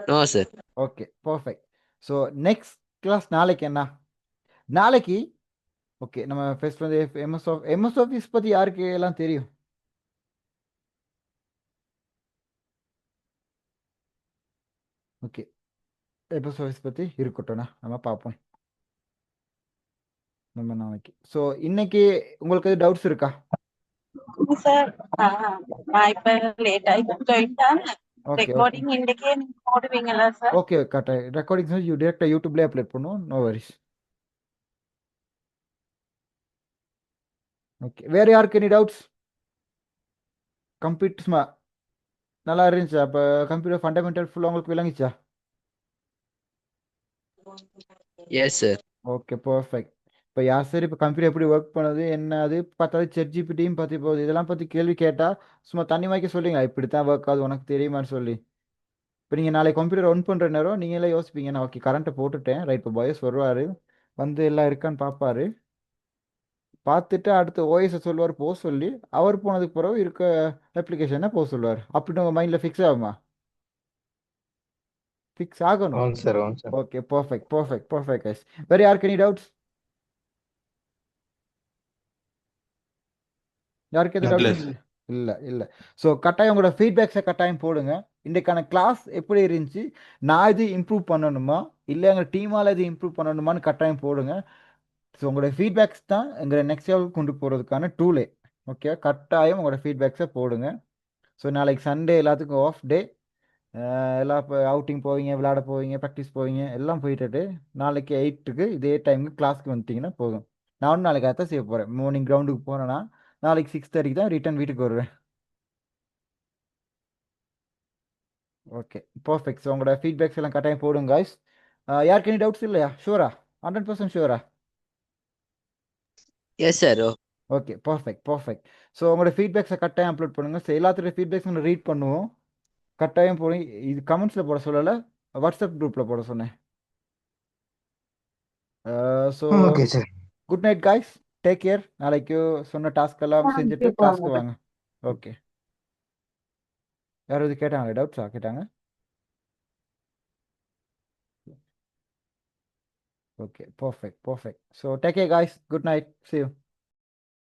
No sir. Okay, perfect. So next class நாளைக்கு என்ன? நாளைக்கு ஓகே, நம்ம ஃபர்ஸ்ட் வந்து எம்எஸ் ஆஃபீஸ் பற்றி யாருக்கு எல்லாம் தெரியும்? ஓகே, எம்எஸ் ஆஃபீஸ் பற்றி இருக்கட்டும்ண்ணா, நம்ம பார்ப்போம் நம்ம நாளைக்கு. ஸோ இன்னைக்கு உங்களுக்கு எது டவுட்ஸ் இருக்கா? சார் நான் இப்ப லேட் ஆகி ஜாயின் தான் ஓகே ரெக்கார்டிங் இன்னைக்கே நீங்க போடுவீங்களா சார்? ஓகே கரெக்டாக ரெக்கார்டிங்ஸ் டேரெக்டாக யூடியூப்லேயே அப்லோட் பண்ணுவோம். No worries. ஓகே, வேறு யாருக்கு எனி டவுட்ஸ்? கம்ப்யூட்டர்ஸ்மா நல்லா இருந்துச்சா? அப்போ கம்ப்யூட்டர் ஃபண்டமெண்டல் ஃபுல்லாக உங்களுக்கு விளங்கிச்சா? Yes sir. Okay, perfect. இப்போ யார் சார் இப்போ கம்ப்யூட்டர் எப்படி ஒர்க் பண்ணுது, என்ன அது பார்த்தாலும் ChatGPTயும் பற்றி போகுது. இதெல்லாம் பற்றி கேள்வி கேட்டால் சும்மா தண்ணி வாய்க்க சொல்லிங்களா, இப்படி தான் ஒர்க் ஆகுது உனக்கு தெரியுமான்னு சொல்லி. இப்போ நீங்கள் நாளைக்கு கம்ப்யூட்டர் ஒன் பண்ணுற நேரம் நீங்களே யோசிப்பீங்க, நான் ஓகே கரண்ட்டை போட்டுட்டேன், ரைட், இப்போ பயஸ் வருவார், வந்து எல்லாம் இருக்கான்னு பார்ப்பாரு, பார்த்துட்டு அடுத்து ஓஎஸை சொல்லுவார் போக சொல்லி, அவர் போனதுக்கு பிறகு இருக்க அப்ளிகேஷனை போக சொல்லுவார். அப்படின்னு உங்கள் மைண்டில் ஃபிக்ஸ் ஆகுமா? ஃபிக்ஸ் ஆகணும். అవును సార్ అవును sir okay, perfect perfect perfect guys. வேறு யாருக்கு எனி டவுட்ஸ்? யாருக்கு எது இல்ல டவுட்ஸ்? இல்லை இல்லை. ஸோ கட்டாயம் உங்களோட ஃபீட்பேக்ஸை கட்டாயம் போடுங்க. இன்றைக்கான கிளாஸ் எப்படி இருந்துச்சு, நான் இது இம்ப்ரூவ் பண்ணணுமா இல்லை எங்கள் டீமால் இது இம்ப்ரூவ் பண்ணணுமான்னு கட்டாயம் போடுங்க. ஸோ உங்களோட ஃபீட்பேக்ஸ் தான் எங்களை நெக்ஸ்ட் லெவலுக்கு கொண்டு போகிறதுக்கான டூலே. ஓகே, கட்டாயம் உங்களோட ஃபீட்பேக்ஸை போடுங்க. ஸோ நாளைக்கு சண்டே எல்லாத்துக்கும் ஆஃப் டே. எல்லாம் இப்போ அவுட்டிங் போவீங்க, விளையாட போவீங்க, ப்ராக்டிஸ் போவீங்க, எல்லாம் போயிட்டு நாளைக்கு 8க்கு இதே டைமுக்கு கிளாஸ்க்கு வந்துட்டிங்கன்னா போதும். நானும் நாளைக்கு அதான் செய்ய போகிறேன். மார்னிங் கிரவுண்டுக்கு போனேன்னா நாளைக்கு 6:30 தான் ரிட்டர்ன் வீட்டுக்கு வருவேன். Okay, perfect. ஸோ உங்களோட ஃபீட்பேக்ஸ் எல்லாம் கட்டாயம் போடுங்க guys. யாருக்கு எனி டவுட்ஸ் இல்லையா? ஷூரா? 100% ஷூரா? Yes sir. Okay, perfect perfect. So உங்களோட ஃபீட்பேக்ஸை கட்டாயம் அப்லோட் பண்ணுங்கள். ஸோ எல்லாத்துடைய ஃபீட்பேக்ஸ் நம்ம ரீட் பண்ணுவோம். கட்டாயம் போடுங்க. இது கமெண்ட்ஸில் போட சொல்லலை, வாட்ஸ்அப் குரூப்பில் போட சொன்னேன். So okay sir good night guys, take care. நாளைக்கு சொன்ன டாஸ்க் எல்லாம் செஞ்சுட்டு கிளாஸ்க்கு வாங்க. ஓகே, யாராவது கேட்டாங்களா? டவுட்ஸா கேட்டாங்க? Okay, perfect perfect. So take care guys, good night, see you.